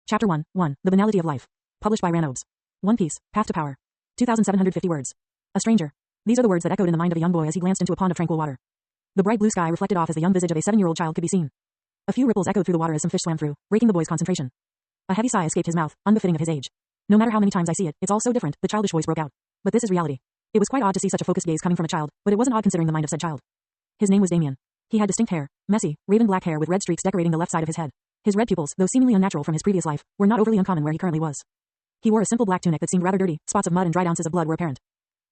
Chapter 1. The Banality of Life. Published by Ranobes. One Piece, Path to Power. 2,750 words. A stranger. These are the words that echoed in the mind of a young boy as he glanced into a pond of tranquil water. The bright blue sky reflected off as the young visage of a 7-year-old child could be seen. A few ripples echoed through the water as some fish swam through, breaking the boy's concentration. A heavy sigh escaped his mouth, unbefitting of his age. No matter how many times I see it, it's all so different, the childish voice broke out. But this is reality. It was quite odd to see such a focused gaze coming from a child, but it wasn't odd considering the mind of said child. His name was Damien. He had distinct hair, messy, raven black hair with red streaks decorating the left side of his head. His red pupils, though seemingly unnatural from his previous life, were not overly uncommon where he currently was. He wore a simple black tunic that seemed rather dirty, spots of mud and dried ounces of blood were apparent.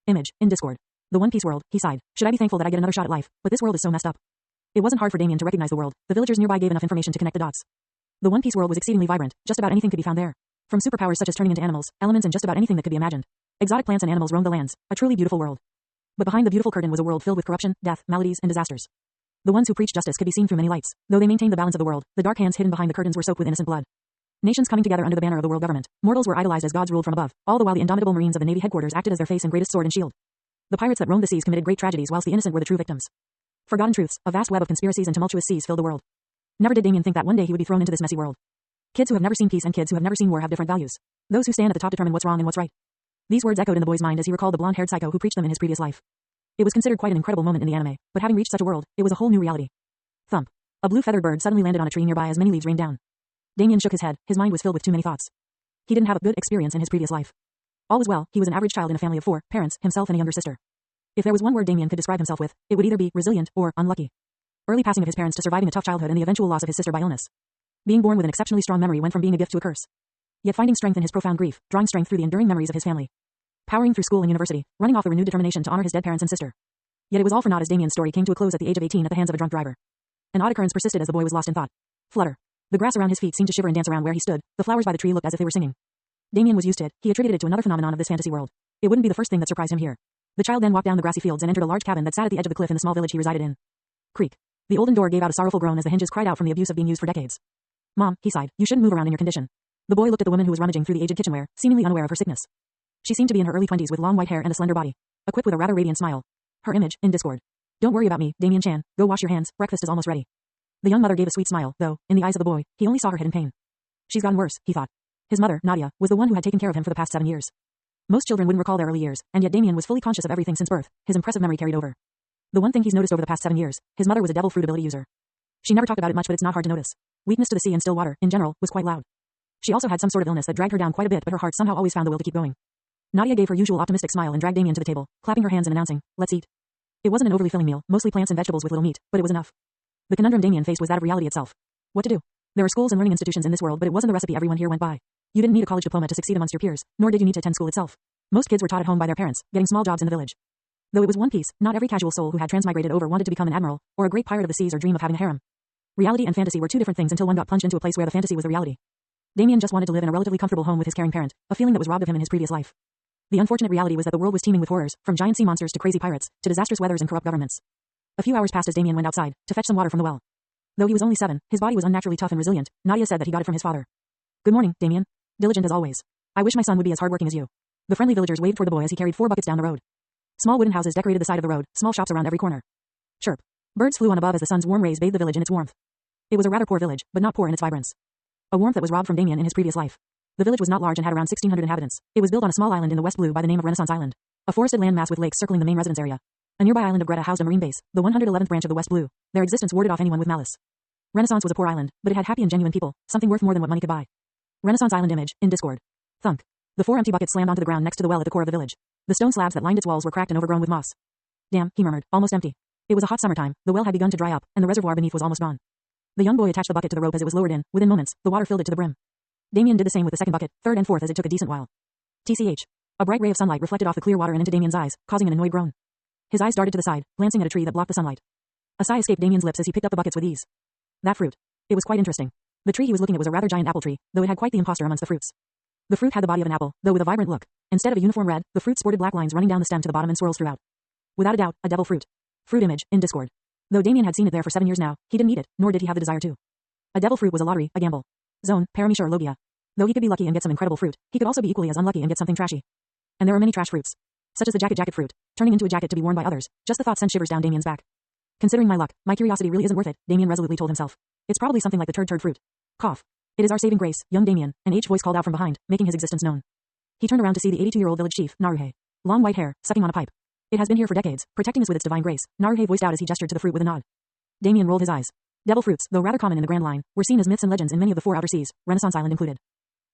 Image, in Discord. The One Piece world, he sighed. Should I be thankful that I get another shot at life, but this world is so messed up. It wasn't hard for Damien to recognize the world. The villagers nearby gave enough information to connect the dots. The One Piece world was exceedingly vibrant, just about anything could be found there. From superpowers such as turning into animals, elements and just about anything that could be imagined. Exotic plants and animals roamed the lands, a truly beautiful world. But behind the beautiful curtain was a world filled with corruption, death, maladies, and disasters. The ones who preached justice could be seen through many lights. Though they maintained the balance of the world, the dark hands hidden behind the curtains were soaked with innocent blood. Nations coming together under the banner of the world government. Mortals were idolized as gods ruled from above, all the while the indomitable marines of the Navy headquarters acted as their face and greatest sword and shield. The pirates that roamed the seas committed great tragedies whilst the innocent were the true victims. Forgotten truths, a vast web of conspiracies and tumultuous seas filled the world. Never did Damien think that one day he would be thrown into this messy world. Kids who have never seen peace and kids who have never seen war have different values. Those who stand at the top determine what's wrong and what's right. These words echoed in the boy's mind as he recalled the blonde-haired psycho who preached them in his previous life. It was considered quite an incredible moment in the anime, but having reached such a world, it was a whole new reality. Thump. A blue feathered bird suddenly landed on a tree nearby as many leaves rained down. Damien shook his head, his mind was filled with too many thoughts. He didn't have a good experience in his previous life. All was well, he was an average child in a family of 4, parents, himself and a younger sister. If there was one word Damien could describe himself with, it would either be resilient or unlucky. Early passing of his parents to surviving a tough childhood and the eventual loss of his sister by illness. Being born with an exceptionally strong memory went from being a gift to a curse. Yet finding strength in his profound grief, drawing strength through the enduring memories of his family. Powering through school and university, running off the renewed determination to honor his dead parents and sister. Yet it was all for naught as Damien's story came to a close at the age of 18 at the hands of a drunk driver. An odd occurrence persisted as the boy was lost in thought. Flutter. The grass around his feet seemed to shiver and dance around where he stood. The flowers by the tree looked as if they were singing. Damien was used to it. He attributed it to another phenomenon of this fantasy world. It wouldn't be the first thing that surprised him here. The child then walked down the grassy fields and entered a large cabin that sat at the edge of the cliff in the small village he resided in. Creak. The olden door gave out a sorrowful groan as the hinges cried out from the abuse of being used for decades. Mom, he sighed, you shouldn't move around in your condition. The boy looked at the woman who was rummaging through the aged kitchenware, seemingly unaware of her sickness. She seemed to be in her early 20s with long white hair and a slender body, equipped with a rather radiant smile. Her image, in Discord. Don't worry about me, Damien-chan, go wash your hands, breakfast is almost ready. The young mother gave a sweet smile, though, in the eyes of the boy, he only saw her hidden pain. She's gotten worse, he thought. His mother, Nadia, was the one who had taken care of him for the past 7 years. Most children wouldn't recall their early years, and yet Damien was fully conscious of everything since birth, his impressive memory carried over. The one thing he's noticed over the past 7 years, his mother was a devil fruit ability user. She never talked about it much, but it's not hard to notice. Weakness to the sea and still water, in general, was quite loud. She also had some sort of illness that dragged her down quite a bit, but her heart somehow always found the will to keep going. Nadia gave her usual optimistic smile and dragged Damien to the table, clapping her hands and announcing, let's eat. It wasn't an overly filling meal, mostly plants and vegetables with little meat, but it was enough. The conundrum Damien faced was that of reality itself. What to do? There are schools and learning institutions in this world, but it wasn't the recipe everyone here went by. You didn't need a college diploma to succeed amongst your peers, nor did you need to attend school itself. Most kids were taught at home by their parents, getting small jobs in the village. Though it was One Piece, not every casual soul who had transmigrated over wanted to become an admiral, or a great pirate of the seas or dream of having a harem. Reality and fantasy were two different things until one got plunged into a place where the fantasy was the reality. Damien just wanted to live in a relatively comfortable home with his caring parent, a feeling that was robbed of him in his previous life. The unfortunate reality was that the world was teeming with horrors, from giant sea monsters to crazy pirates, to disastrous weathers and corrupt governments. A few hours passed as Damien went outside, to fetch some water from the well. Though he was only 7, his body was unnaturally tough and resilient. Nadia said that he got it from his father. Good morning, Damien. Diligent as always. I wish my son would be as hardworking as you. The friendly villagers waved toward the boy as he carried 4 buckets down the road. Small wooden houses decorated the side of the road, small shops around every corner. Chirp. Birds flew on above as the sun's warm rays bathed the village in its warmth. It was a rather poor village, but not poor in its vibrance. A warmth that was robbed from Damien in his previous life. The village was not large and had around 1,600 inhabitants. It was built on a small island in the West Blue by the name of Renaissance Island. A forested landmass with lakes circling the main residence area. A nearby island of Greta housed a marine base, the 111th branch of the West Blue. Their existence warded off anyone with malice. Renaissance was a poor island, but it had happy and genuine people, something worth more than what money could buy. Renaissance Island image, in Discord. Thunk. The 4 empty buckets slammed onto the ground next to the well at the core of the village. The stone slabs that lined its walls were cracked and overgrown with moss. Damn, he murmured, almost empty. It was a hot summertime, the well had begun to dry up, and the reservoir beneath was almost gone. The young boy attached the bucket to the rope as it was lowered in. Within moments, the water filled it to the brim. Damien did the same with the second bucket, third and fourth as it took a decent while. TCH. A bright ray of sunlight reflected off the clear water and into Damien's eyes, causing an annoyed groan. His eyes darted to the side, glancing at a tree that blocked the sunlight. A sigh escaped Damien's lips as he picked up the buckets with ease. That fruit. It was quite interesting. The tree he was looking at was a rather giant apple tree, though it had quite the imposter amongst the fruits. The fruit had the body of an apple, though with a vibrant look. Instead of a uniform red, the fruit sported black lines running down the stem to the bottom and swirls throughout. Without a doubt, a devil fruit. Fruit image, in Discord. Though Damien had seen it there for 7 years now, he didn't eat it, nor did he have the desire to. A devil fruit was a lottery, a gamble. Zone, Paramecia or Logia. Though he could be lucky and get some incredible fruit, he could also be equally as unlucky and get something trashy. And there were many trash fruits. Such as the jacket fruit, turning into a jacket to be worn by others. Just the thought sent shivers down Damien's back. Considering my luck, my curiosity really isn't worth it, Damien resolutely told himself. It's probably something like the turd fruit. Cough. It is our saving grace, young Damien, an aged voice called out from behind, making his existence known. He turned around to see the 82-year-old village chief, Naruhe. Long white hair, sucking on a pipe. It has been here for decades, protecting us with its divine grace, Naruhe voiced out as he gestured to the fruit with a nod. Damien rolled his eyes. Devil fruits, though rather common in the Grand Line, were seen as myths and legends in many of the 4 outer seas, Renaissance Island included.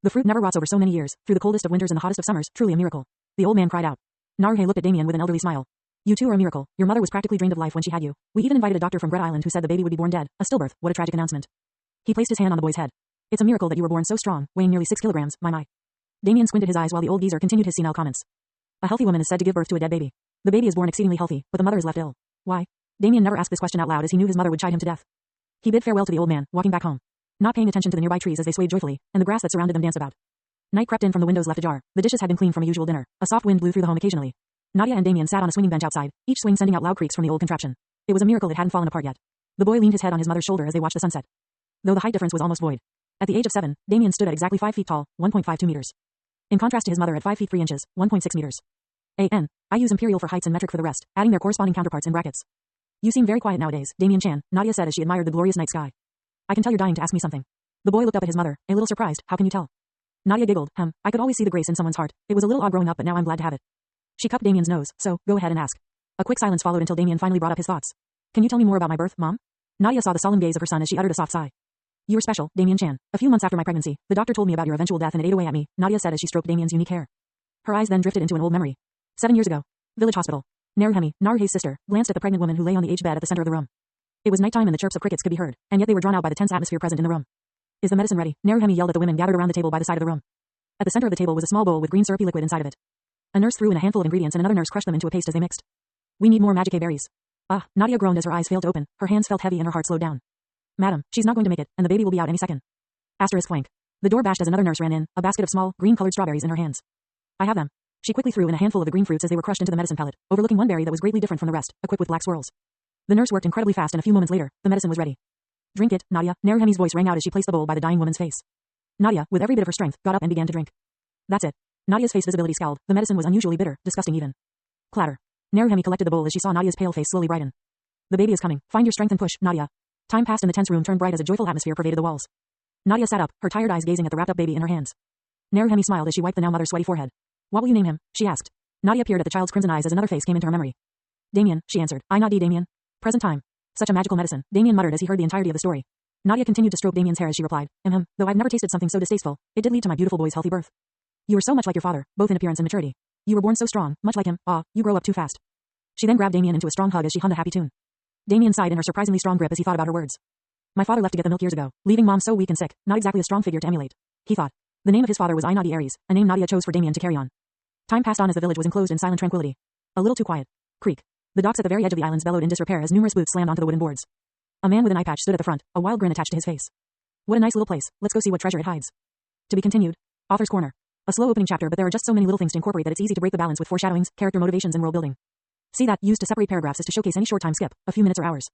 The fruit never rots over so many years, through the coldest of winters and the hottest of summers, truly a miracle. The old man cried out. Naruhe looked at Damien with an elderly smile. You too are a miracle. Your mother was practically drained of life when she had you. We even invited a doctor from Brett Island who said the baby would be born dead. A stillbirth. What a tragic announcement. He placed his hand on the boy's head. It's a miracle that you were born so strong, weighing nearly 6 kilograms, my. Damien squinted his eyes while the old geezer continued his senile comments. A healthy woman is said to give birth to a dead baby. The baby is born exceedingly healthy, but the mother is left ill. Why? Damien never asked this question out loud as he knew his mother would chide him to death. He bid farewell to the old man, walking back home, not paying attention to the nearby trees as they swayed joyfully, and the grass that surrounded them danced about. Night crept in from the windows left ajar. The dishes had been cleaned from a usual dinner. A soft wind blew through the home occasionally. Nadia and Damien sat on a swinging bench outside, each swing sending out loud creaks from the old contraption. It was a miracle it hadn't fallen apart yet. The boy leaned his head on his mother's shoulder as they watched the sunset. Though the height difference was almost void. At the age of 7, Damien stood at exactly 5 feet tall, 1.52 meters. In contrast to his mother at 5 feet 3 inches, 1.6 meters. I use imperial for heights and metric for the rest, adding their corresponding counterparts in brackets. You seem very quiet nowadays, Damien Chan, Nadia said as she admired the glorious night sky. I can tell you're dying to ask me something. The boy looked up at his mother, a little surprised. How can you tell? Nadia giggled. I could always see the grace in someone's heart. It was a little odd growing up, but now I'm glad to have it. She cupped Damien's nose, so, go ahead and ask. A quick silence followed until Damien finally brought up his thoughts. Can you tell me more about my birth, Mom? Nadia saw the solemn gaze of her son as she uttered a soft sigh. You were special, Damien Chan. A few months after my pregnancy, the doctor told me about your eventual death and it ate away at me, Nadia said as she stroked Damien's unique hair. Her eyes then drifted into an old memory. 7 years ago. Village hospital. Naruhe's sister, glanced at the pregnant woman who lay on the aged bed at the center of the room. It was nighttime and the chirps of crickets could be heard, and yet they were drawn out by the tense atmosphere present in the room. Is the medicine ready? Naruhe yelled at the women gathered around the table by the side of the room. At the center of the table was a small bowl with green syrupy liquid inside of it. A nurse threw in a handful of ingredients and another nurse crushed them into a paste as they mixed. We need more magic berries. Nadia groaned as her eyes failed to open, her hands felt heavy and her heart slowed down. Madam, she's not going to make it, and the baby will be out any second. Asterisk flank. The door bashed as another nurse ran in, a basket of small, green-colored strawberries in her hands. I have them. She quickly threw in a handful of the green fruits as they were crushed into the medicine pellet, overlooking one berry that was greatly different from the rest, equipped with black swirls. The nurse worked incredibly fast and a few moments later, the medicine was ready. Drink it, Nadia, Naruhe's voice rang out as she placed the bowl by the dying woman's face. Nadia, with every bit of her strength, got up and began to drink. That's it. Nadia's face visibility scowled. The medicine was unusually bitter, disgusting even. Clatter. Naruhe collected the bowl as she saw Nadia's pale face slowly brighten. The baby is coming. Find your strength and push, Nadia. Time passed and the tense room turned bright as a joyful atmosphere pervaded the walls. Nadia sat up, her tired eyes gazing at the wrapped-up baby in her hands. Naruhe smiled as she wiped the now mother's sweaty forehead. What will you name him? She asked. Nadia peered at the child's crimson eyes as another face came into her memory. Damien, she answered. I not Damien. Present time. Such a magical medicine, Damien muttered as he heard the entirety of the story. Nadia continued to stroke Damien's hair as she replied. Though I've never tasted something so distasteful, it did lead to my beautiful boy's healthy birth. You were so much like your father, both in appearance and maturity. You were born so strong, much like him. You grow up too fast. She then grabbed Damien into a strong hug as she hummed a happy tune. Damien sighed in her surprisingly strong grip as he thought about her words. My father left to get the milk years ago, leaving Mom so weak and sick, not exactly a strong figure to emulate. He thought. The name of his father was Inadi Aries, a name Nadia chose for Damien to carry on. Time passed on as the village was enclosed in silent tranquility. A little too quiet. Creak. The docks at the very edge of the islands bellowed in disrepair as numerous boots slammed onto the wooden boards. A man with an eye patch stood at the front, a wild grin attached to his face. What a nice little place. Let's go see what treasure it hides. To be continued. Author's Corner. A slow opening chapter, but there are just so many little things to incorporate that it's easy to break the balance with foreshadowings, character motivations and world building. See that, used to separate paragraphs is to showcase any short time skip, a few minutes or hours.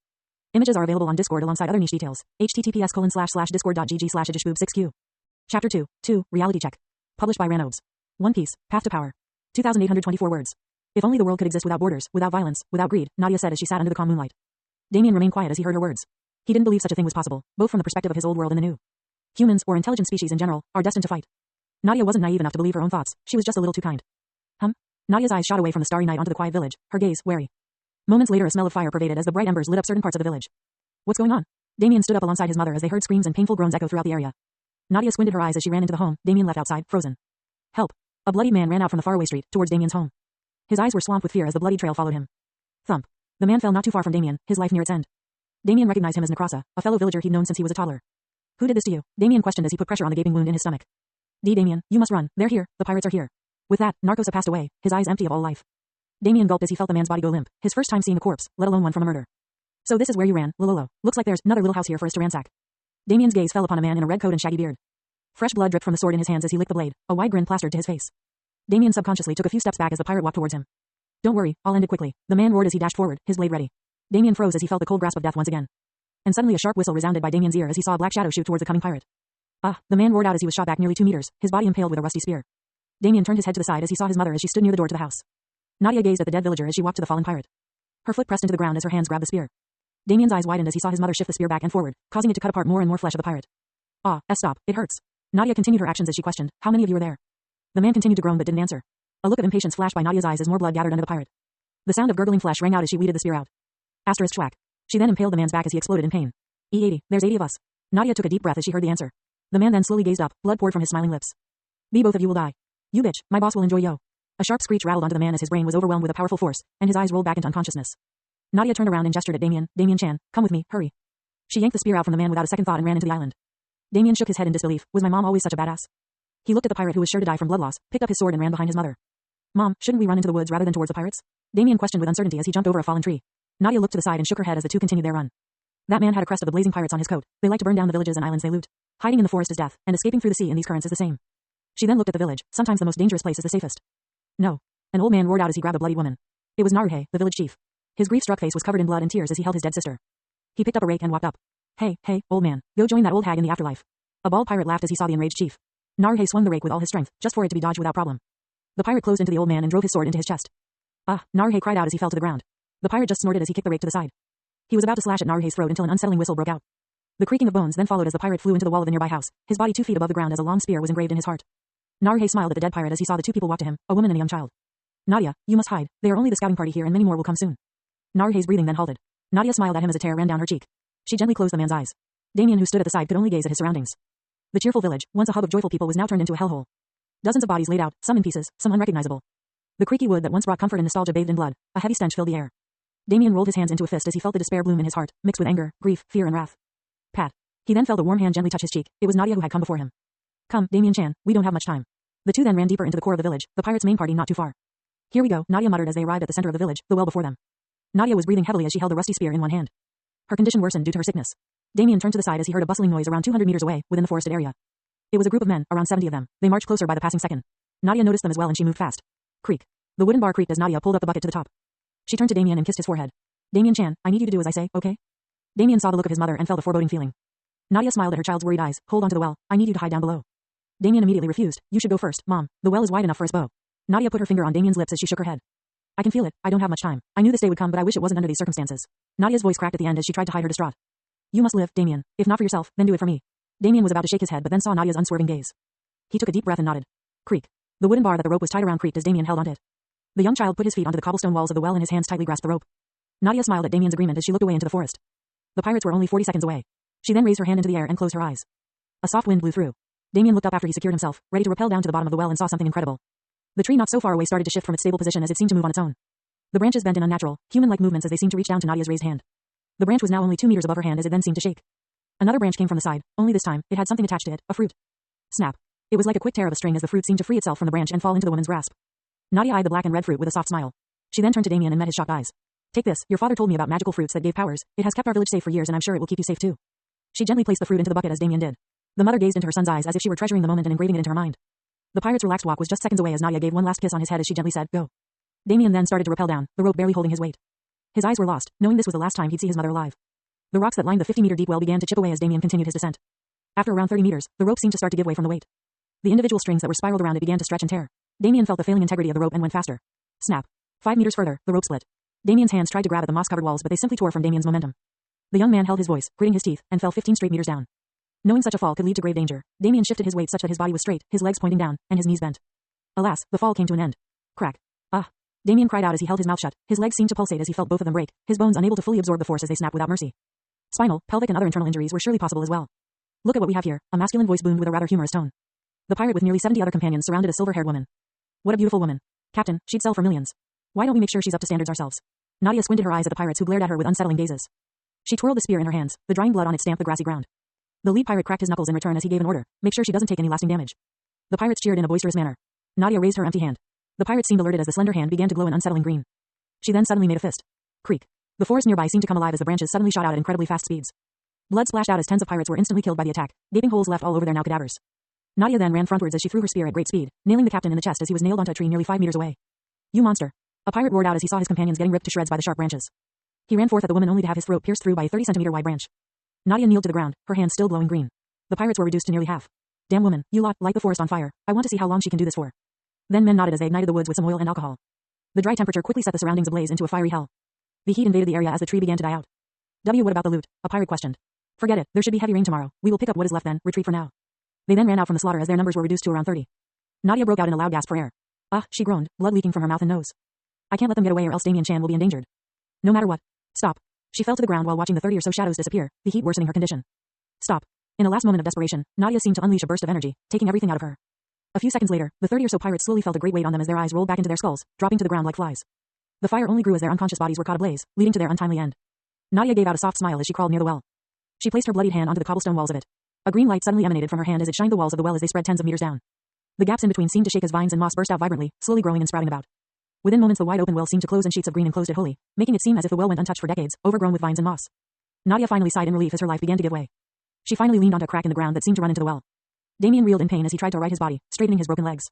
Images are available on Discord alongside other niche details. https://discord.gg/edishboob6q. Chapter 2, Reality Check. Published by Ranobes. One Piece, Path to Power. 2,824 words. If only the world could exist without borders, without violence, without greed, Nadia said as she sat under the calm moonlight. Damien remained quiet as he heard her words. He didn't believe such a thing was possible, both from the perspective of his old world and the new. Humans, or intelligent species in general, are destined to fight. Nadia wasn't naive enough to believe her own thoughts, she was just a little too kind. Nadia's eyes shot away from the starry night onto the quiet village, her gaze wary. Moments later a smell of fire pervaded as the bright embers lit up certain parts of the village. What's going on? Damien stood up alongside his mother as they heard screams and painful groans echo throughout the area. Nadia squinted her eyes as she ran into the home, Damien left outside, frozen. Help. A bloodied man ran out from the faraway street, towards Damien's home. His eyes were swamped with fear as the bloody trail followed him. Thump. The man fell not too far from Damien, his life near its end. Damien recognized him as Necrasa, a fellow villager he'd known since he was a toddler. Who did this to you? Damien questioned as he put pressure on the gaping wound in his stomach. Damien, you must run, they're here, the pirates are here. With that, Narcosa passed away, his eyes empty of all life. Damien gulped as he felt the man's body go limp, his first time seeing a corpse, let alone one from a murder. So this is where you ran, Lololo. Looks like there's another little house here for us to ransack. Damien's gaze fell upon a man in a red coat and shaggy beard. Fresh blood dripped from the sword in his hands as he licked the blade, a wide grin plastered to his face. Damien subconsciously took a few steps back as the pirate walked towards him. Don't worry, I'll end it quickly, the man roared as he dashed forward, his blade ready. Damien froze as he felt the cold grasp of death once again. And suddenly a sharp whistle resounded by Damien's ear as he saw a black shadow shoot towards the coming pirate. The man roared out as he was shot back nearly 2 meters, his body impaled with a rusty spear. Damien turned his head to the side as he saw his mother as she stood near the door to the house. Nadia gazed at the dead villager as she walked to the fallen pirate. Her foot pressed into the ground as her hands grabbed the spear. Damien's eyes widened as he saw his mother shift the spear back and forward, causing it to cut apart more and more flesh of the pirate. Stop, it hurts. Nadia continued her actions as she questioned, how many of you are there? The man continued to groan but didn't answer. A look of impatience flashed by Nadia's eyes as more blood gathered under the pirate. The sound of gurgling flesh rang out as she weeded the spear out. Asterisk schwack. She then impaled the man's back as he exploded in pain. E80, there's 80 of us. Nadia took a deep breath as she heard the answer. The man then slowly gazed up, blood poured from his smiling lips. Both of you will die. You bitch, my boss will enjoy yo. A sharp screech rattled onto the man as his brain was overwhelmed with a powerful force, and his eyes rolled back into unconsciousness. Nadia turned around and gestured at Damien. Damien-chan, come with me, hurry. She yanked the spear out from the man without a second thought and ran into the island. Damien shook his head in disbelief. Was my mom always such a badass? He looked at the pirate who was sure to die from blood loss, picked up his sword and ran behind his mother. Mom, shouldn't we run into the woods rather than towards the pirates? Damien questioned with uncertainty as he jumped over a fallen tree. Nadia looked to the side and shook her head as the two continued their run. That man had a crest of the blazing pirates on his coat. They like to burn down the villages and islands they loot. Hiding in the forest is death, and escaping through the sea in these currents is the same. She then looked at the village. Sometimes the most dangerous place is the safest. No. An old man roared out as he grabbed a bloody woman. It was Naruhei, the village chief. His grief-struck face was covered in blood and tears as he held his dead sister. He picked up a rake and walked up. Hey, old man, go join that old hag in the afterlife. A bald pirate laughed as he saw the enraged chief. Naruhei swung the rake with all his strength, just for it to be dodged without problem. The pirate closed into the old man and drove his sword into his chest. Naruhei cried out as he fell to the ground. The pirate just snorted as he kicked the rake to the side. He was about to slash at Naruhei's throat until an unsettling whistle broke out. The creaking of bones then followed as the pirate flew into the wall of the nearby house, his body 2 feet above the ground as a long spear was engraved in his heart. Naruhei smiled at the dead pirate as he saw the two people walk to him, a woman and a young child. Nadia, you must hide. They are only the scouting party here and many more will come soon. Naruhei's breathing then halted. Nadia smiled at him as a tear ran down her cheek. She gently closed the man's eyes. Damien, who stood at the side, could only gaze at his surroundings. The cheerful village, once a hub of joyful people, was now turned into a hellhole. Dozens of bodies laid out, some in pieces, some unrecognizable. The creaky wood that once brought comfort and nostalgia bathed in blood. A heavy stench filled the air. Damien rolled his hands into a fist as he felt the despair bloom in his heart, mixed with anger, grief, fear and wrath. Pat. He then felt a warm hand gently touch his cheek. It was Nadia who had come before him. Come, Damien-chan, we don't have much time. The two then ran deeper into the core of the village, the pirates' main party not too far. Here we go, Nadia muttered as they arrived at the center of the village, the well before them. Nadia was breathing heavily as she held a rusty spear in one hand. Her condition worsened due to her sickness. Damien turned to the side as he heard a bustling noise around 200 meters away, within the forested area. It was a group of men, around 70 of them. They marched closer by the passing second. Nadia noticed them as well and she moved fast. Creak. The wooden bar creaked as Nadia pulled up the bucket to the top. She turned to Damien and kissed his forehead. Damien-chan, I need you to do as I say, okay? Damien saw the look of his mother and felt a foreboding feeling. Nadia smiled at her child's worried eyes. Hold on to the well. I need you to hide down below. Damien immediately refused. You should go first, Mom. The well is wide enough for us both. Nadia put her finger on Damien's lips as she shook her head. I can feel it. I don't have much time. I knew this day would come, but I wish it wasn't under these circumstances. Nadia's voice cracked at the end as she tried to hide her distraught. You must live, Damien. If not for yourself, then do it for me. Damien was about to shake his head but then saw Nadia's unswerving gaze. He took a deep breath and nodded. Creak. The wooden bar that the rope was tied around creaked as Damien held onto it. The young child put his feet onto the cobblestone walls of the well and his hands tightly grasped the rope. Nadia smiled at Damien's agreement as she looked away into the forest. The pirates were only 40 seconds away. She then raised her hand into the air and closed her eyes. A soft wind blew through. Damien looked up after he secured himself, ready to rappel down to the bottom of the well and saw something incredible. The tree not so far away started to shift from its stable position as it seemed to move on its own. The branches bent in unnatural, human-like movements as they seemed to reach down to Nadia's raised hand. The branch was now only 2 meters above her hand as it then seemed to shake. Another branch came from the side, only this time, it had something attached to it, a fruit. Snap. It was like a quick tear of a string as the fruit seemed to free itself from the branch and fall into the woman's grasp. Nadia eyed the black and red fruit with a soft smile. She then turned to Damien and met his shocked eyes. Take this, your father told me about magical fruits that gave powers. It has kept our village safe for years and I'm sure it will keep you safe too. She gently placed the fruit into the bucket as Damien did. The mother gazed into her son's eyes as if she were treasuring the moment and engraving it into her mind. The pirate's relaxed walk was just seconds away as Nadia gave one last kiss on his head as she gently said, go. Damien then started to rappel down, the rope barely holding his weight. His eyes were lost, knowing this was the last time he'd see his mother alive. The rocks that lined the 50-meter deep well began to chip away as Damien continued his descent. After around 30 meters, the rope seemed to start to give way from the weight. The individual strings that were spiraled around it began to stretch and tear. Damien felt the failing integrity of the rope and went faster. Snap. 5 meters further, the rope split. Damien's hands tried to grab at the moss-covered walls but they simply tore from Damien's momentum. The young man held his voice, gritting his teeth, and fell 15 straight meters down. Knowing such a fall could lead to grave danger, Damien shifted his weight such that his body was straight, his legs pointing down, and his knees bent. Alas, the fall came to an end. Crack. Ah. Damien cried out as he held his mouth shut. His legs seemed to pulsate as he felt both of them break, his bones unable to fully absorb the force as they snapped without mercy. Spinal, pelvic and other internal injuries were surely possible as well. Look at what we have here, a masculine voice boomed with a rather humorous tone. The pirate with nearly 70 other companions surrounded a silver-haired woman. What a beautiful woman. Captain, she'd sell for millions. Why don't we make sure she's up to standards ourselves? Nadia squinted her eyes at the pirates who glared at her with unsettling gazes. She twirled the spear in her hands, the drying blood on it stamped the grassy ground. The lead pirate cracked his knuckles in return as he gave an order, make sure she doesn't take any lasting damage. The pirates cheered in a boisterous manner. Nadia raised her empty hand. The pirate seemed alerted as the slender hand began to glow an unsettling green. She then suddenly made a fist. Creak. The forest nearby seemed to come alive as the branches suddenly shot out at incredibly fast speeds. Blood splashed out as tens of pirates were instantly killed by the attack, gaping holes left all over their now cadavers. Nadia then ran frontwards as she threw her spear at great speed, nailing the captain in the chest as he was nailed onto a tree nearly 5 meters away. You monster. A pirate roared out as he saw his companions getting ripped to shreds by the sharp branches. He ran forth at the woman only to have his throat pierced through by a 30-centimeter wide branch. Nadia kneeled to the ground, her hands still glowing green. The pirates were reduced to nearly half. Damn woman, you lot, light the forest on fire. I want to see how long she can do this for. Then men nodded as they ignited the woods with some oil and alcohol. The dry temperature quickly set the surroundings ablaze into a fiery hell. The heat invaded the area as the tree began to die out. What about the loot? A pirate questioned. Forget it, there should be heavy rain tomorrow. We will pick up what is left then, retreat for now. They then ran out from the slaughter as their numbers were reduced to around 30. Nadia broke out in a loud gasp for air. She groaned, blood leaking from her mouth and nose. I can't let them get away or else Damien Chan will be endangered. No matter what. Stop. She fell to the ground while watching the 30 or so shadows disappear, the heat worsening her condition. Stop. In a last moment of desperation, Nadia seemed to unleash a burst of energy, taking everything out of her. A few seconds later, the 30 or so pirates slowly felt a great weight on them as their eyes rolled back into their skulls, dropping to the ground like flies. The fire only grew as their unconscious bodies were caught ablaze, leading to their untimely end. Nadia gave out a soft smile as she crawled near the well. She placed her bloodied hand onto the cobblestone walls of it. A green light suddenly emanated from her hand as it shined the walls of the well as they spread tens of meters down. The gaps in between seemed to shake as vines and moss burst out vibrantly, slowly growing and sprouting about. Within moments the wide open well seemed to close and sheets of green enclosed it wholly, making it seem as if the well went untouched for decades, overgrown with vines and moss. Nadia finally sighed in relief as her life began to give way. She finally leaned onto a crack in the ground that seemed to run into the well. Damien reeled in pain as he tried to right his body, straightening his broken legs.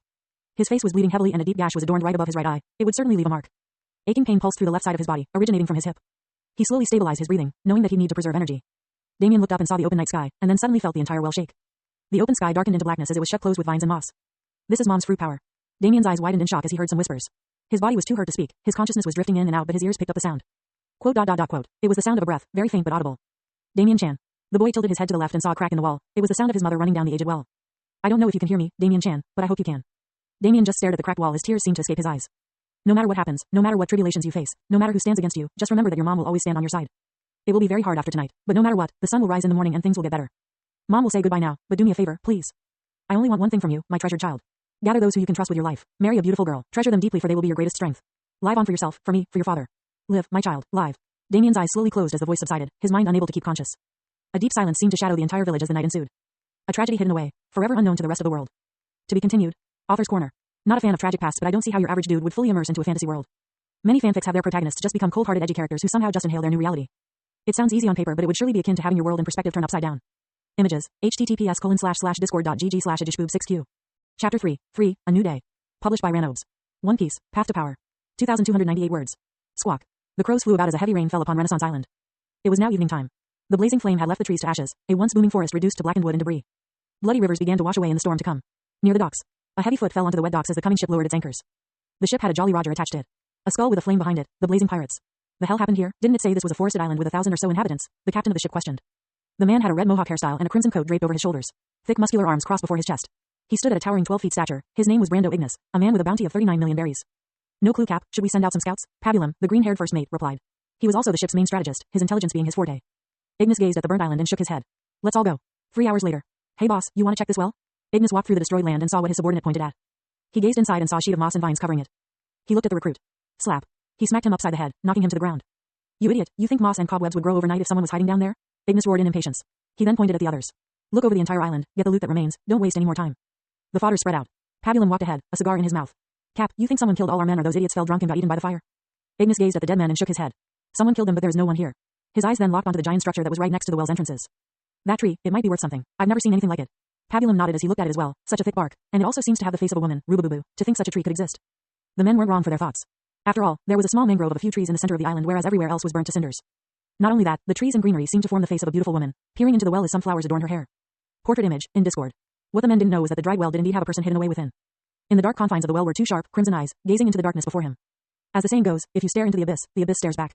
His face was bleeding heavily and a deep gash was adorned right above his right eye. It would certainly leave a mark. Aching pain pulsed through the left side of his body, originating from his hip. He slowly stabilized his breathing, knowing that he'd need to preserve energy. Damien looked up and saw the open night sky, and then suddenly felt the entire well shake. The open sky darkened into blackness as it was shut closed with vines and moss. This is Mom's fruit power. Damien's eyes widened in shock as he heard some whispers. His body was too hurt to speak, his consciousness was drifting in and out but his ears picked up the sound. Quote. It was the sound of a breath, very faint but audible. Damien Chan. The boy tilted his head to the left and saw a crack in the wall. It was the sound of his mother running down the aged well. I don't know if you can hear me, Damien Chan, but I hope you can. Damien just stared at the cracked wall as tears seemed to escape his eyes. No matter what happens, no matter what tribulations you face, no matter who stands against you, just remember that your mom will always stand on your side. It will be very hard after tonight, but no matter what, the sun will rise in the morning and things will get better. Mom will say goodbye now, but do me a favor, please. I only want one thing from you, my treasured child. Gather those who you can trust with your life. Marry a beautiful girl. Treasure them deeply for they will be your greatest strength. Live on for yourself, for me, for your father. Live, my child, live. Damien's eyes slowly closed as the voice subsided, his mind unable to keep conscious. A deep silence seemed to shadow the entire village as the night ensued. A tragedy hidden away, forever unknown to the rest of the world. To be continued. Author's Corner. Not a fan of tragic pasts, but I don't see how your average dude would fully immerse into a fantasy world. Many fanfics have their protagonists just become cold-hearted edgy characters who somehow just inhale their new reality. It sounds easy on paper, but it would surely be akin to having your world and perspective turned upside down. Images. https://discord.gg/edishboob6q. Chapter 3. Free, A New Day. Published by Ranobes. One Piece, Path to Power. 2,298 words. Squawk. The crows flew about as a heavy rain fell upon Renaissance Island. It was now evening time. The blazing flame had left the trees to ashes, a once booming forest reduced to blackened wood and debris. Bloody rivers began to wash away in the storm to come. Near the docks, a heavy foot fell onto the wet docks as the coming ship lowered its anchors. The ship had a Jolly Roger attached to it. A skull with a flame behind it, the blazing pirates. The hell happened here? Didn't it say this was a forested island with 1,000 or so inhabitants? The captain of the ship questioned. The man had a red mohawk hairstyle and a crimson coat draped over his shoulders. Thick muscular arms crossed before his chest. He stood at a towering 12 feet stature. His name was Brando Ignis, a man with a bounty of 39 million berries. No clue, Cap. Should we send out some scouts? Pabulum, the green-haired first mate, replied. He was also the ship's main strategist, his intelligence being his forte. Ignis gazed at the burnt island and shook his head. Let's all go. 3 hours later. Hey boss, you want to check this well? Ignis walked through the destroyed land and saw what his subordinate pointed at. He gazed inside and saw a sheet of moss and vines covering it. He looked at the recruit. Slap. He smacked him upside the head, knocking him to the ground. You idiot, you think moss and cobwebs would grow overnight if someone was hiding down there? Ignis roared in impatience. He then pointed at the others. Look over the entire island, get the loot that remains, don't waste any more time. The fodder spread out. Pabulum walked ahead, a cigar in his mouth. Cap, you think someone killed all our men or those idiots fell drunk and got eaten by the fire? Ignis gazed at the dead men and shook his head. Someone killed them but there is no one here. His eyes then locked onto the giant structure that was right next to the well's entrances. That tree, it might be worth something. I've never seen anything like it. Pabulum nodded as he looked at it as well, such a thick bark, and it also seems to have the face of a woman, Rubabubu, to think such a tree could exist. The men weren't wrong for their thoughts. After all, there was a small mangrove of a few trees in the center of the island whereas everywhere else was burnt to cinders. Not only that, the trees and greenery seemed to form the face of a beautiful woman, peering into the well as some flowers adorned her hair. Portrait image, in Discord. What the men didn't know was that the dried well did indeed have a person hidden away within. In the dark confines of the well were two sharp, crimson eyes, gazing into the darkness before him. As the saying goes, if you stare into the abyss stares back.